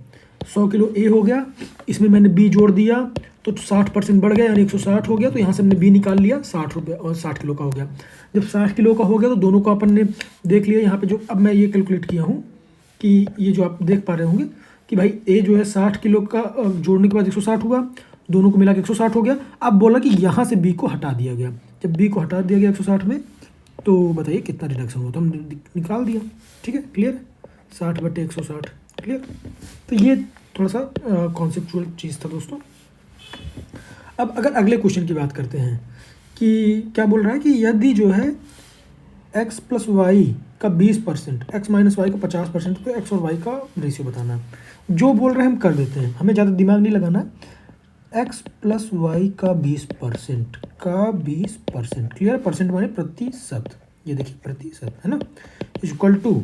100 किलो ए हो गया, इसमें मैंने बी जोड़ दिया तो 60% बढ़ गया, यानी 160 हो गया। तो यहाँ से हमने बी निकाल लिया, 60 रुपये और 60 किलो का हो गया। जब 60 किलो का हो गया तो दोनों को अपन ने देख लिया यहाँ पे, जो अब मैं ये कैलकुलेट किया हूँ कि ये जो आप देख पा रहे होंगे कि भाई ए जो है 60 किलो का जोड़ने के बाद 160 हुआ, दोनों को मिला के 160 हो गया। अब बोला कि यहाँ से बी को हटा दिया गया, जब बी को हटा दिया गया 160 में तो बताइए कितना रिडक्शन हुआ, तो हमने निकाल दिया। ठीक है, क्लियर, 60/160। क्लियर। तो ये थोड़ा सा कॉन्सेप्चुअल चीज़ था दोस्तों। अब अगर अगले क्वेश्चन की बात करते हैं कि क्या बोल रहा है कि यदि जो है x + y का 20%, x - y का 50%, तो x और y का रेशियो बताना है। जो बोल रहे हैं हम कर देते हैं, हमें ज़्यादा दिमाग नहीं लगाना। x + y का 20% का 20%, क्लियर, परसेंट माने प्रतिशत, ये देखिए प्रतिशत है ना, इक्वल टू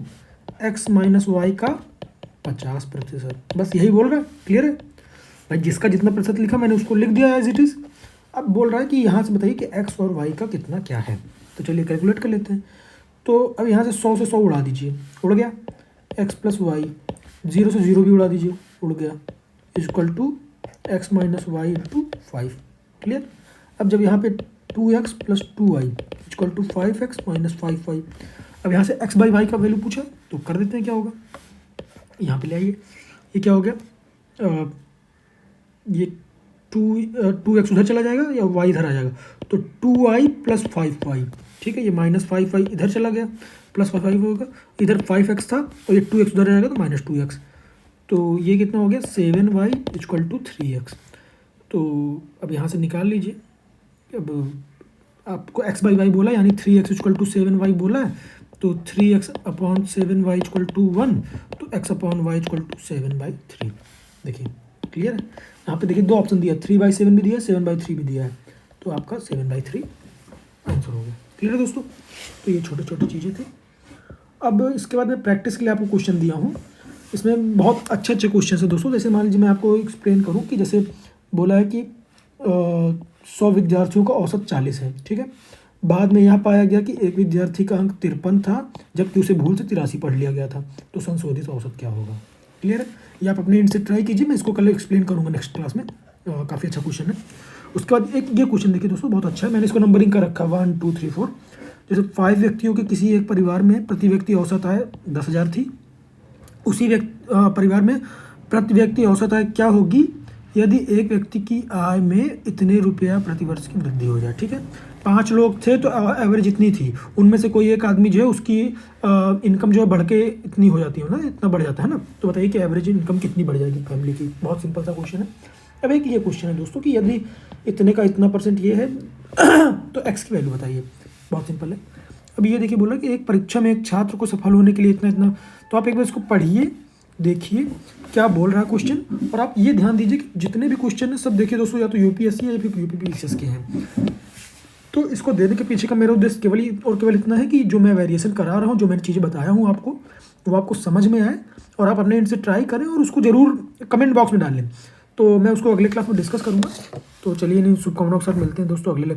x - y का 50%, बस यही बोल रहा है। क्लियर है भाई, जिसका जितना प्रतिशत लिखा मैंने उसको लिख दिया एज इट इज़। अब बोल रहा है कि यहाँ से बताइए कि x और y का कितना क्या है, तो चलिए कैलकुलेट कर लेते हैं। तो अब यहाँ से 100 से 100 उड़ा दीजिए, उड़ गया, x + y, 0 से 0 भी उड़ा दीजिए, उड़ गया, equal to x - y × 5। Clear. अब जब यहाँ पे 2x + 2y equal to 5x - 5y, अब यहाँ से x/y का वैल्यू पूछा तो कर देते हैं क्या होगा। यहाँ पे ले आइए, ये क्या हो गया, ये टू एक्स उधर चला जाएगा या वाई इधर आ जाएगा, तो 2i प्लस 5y, ठीक है। ये माइनस 5y इधर चला गया, प्लस 5y होगा, इधर 5x था और ये 2x उधर जाएगा तो माइनस 2x, तो ये कितना हो गया 7y इक्वल टू 3x। तो अब यहाँ से निकाल लीजिए। अब आपको x बाई वाई बोला यानी 3x इक्वल टू 7y बोला है, तो 3x upon 7y equal to 1, तो x upon y equal to 7/3। देखिए क्लियर है। यहाँ पे देखिए दो ऑप्शन दिया, 3/7 भी दिया है, 7/3 भी दिया है, तो आपका 7/3 आंसर हो गया। क्लियर है दोस्तों। तो ये छोटे छोटे चीज़ें थी। अब इसके बाद मैं प्रैक्टिस के लिए आपको क्वेश्चन दिया हूँ, इसमें बहुत अच्छे अच्छे क्वेश्चन है दोस्तों। जैसे मान लीजिए मैं आपको एक्सप्लेन करूँ कि जैसे बोला है कि 100 विद्यार्थियों का औसत 40 है, ठीक है। बाद में यहाँ पाया गया कि एक विद्यार्थी का अंक 53 था जबकि उसे भूल से 83 पढ़ लिया गया था, तो संशोधित औसत क्या होगा। क्लियर है। ये आप अपने एंड से ट्राई कीजिए, मैं इसको कल एक्सप्लेन करूँगा नेक्स्ट क्लास में। काफ़ी अच्छा क्वेश्चन है। उसके बाद एक ये क्वेश्चन देखिए दोस्तों, बहुत अच्छा है, मैंने इसको नंबरिंग कर रखा 1 2 3 4। जैसे 5 व्यक्तियों के किसी एक परिवार में प्रति व्यक्ति औसत आय 10,000 थी, उसी परिवार में प्रति व्यक्ति औसत आय क्या होगी यदि एक व्यक्ति की आय में इतने रुपया प्रति वर्ष की वृद्धि हो जाए, ठीक है। 5 लोग थे तो एवरेज इतनी थी, उनमें से कोई एक आदमी जो है उसकी इनकम जो है बढ़ के इतनी हो जाती है ना, इतना बढ़ जाता है ना, तो बताइए कि एवरेज इनकम कितनी बढ़ जाएगी फैमिली की। बहुत सिंपल सा क्वेश्चन है। अब एक ये क्वेश्चन है दोस्तों कि यदि इतने का इतना % ये है तो एक्स की वैल्यू बताइए। बहुत सिंपल है। अब ये देखिए बोला कि एक परीक्षा में एक छात्र को सफल होने के लिए इतना इतना, तो आप एक बार इसको पढ़िए, देखिए क्या बोल रहा है क्वेश्चन, और आप ये ध्यान दीजिए कि जितने भी क्वेश्चन हैं सब देखिए दोस्तों या तो यूपीएससी या फिर यूपीपीसीएस के हैं। तो इसको देने के पीछे का मेरा उद्देश्य केवल इतना है कि जो मैं वेरिएशन करा रहा हूँ, जो मैंने चीज़ें बताया हूँ आपको, वो आपको समझ में आए और आप अपने एंड से ट्राई करें और उसको ज़रूर कमेंट बॉक्स में डाल लें। तो मैं उसको अगले क्लास में डिस्कस करूँगा। तो चलिए इन शुभकामनाओं के साथ मिलते हैं दोस्तों अगले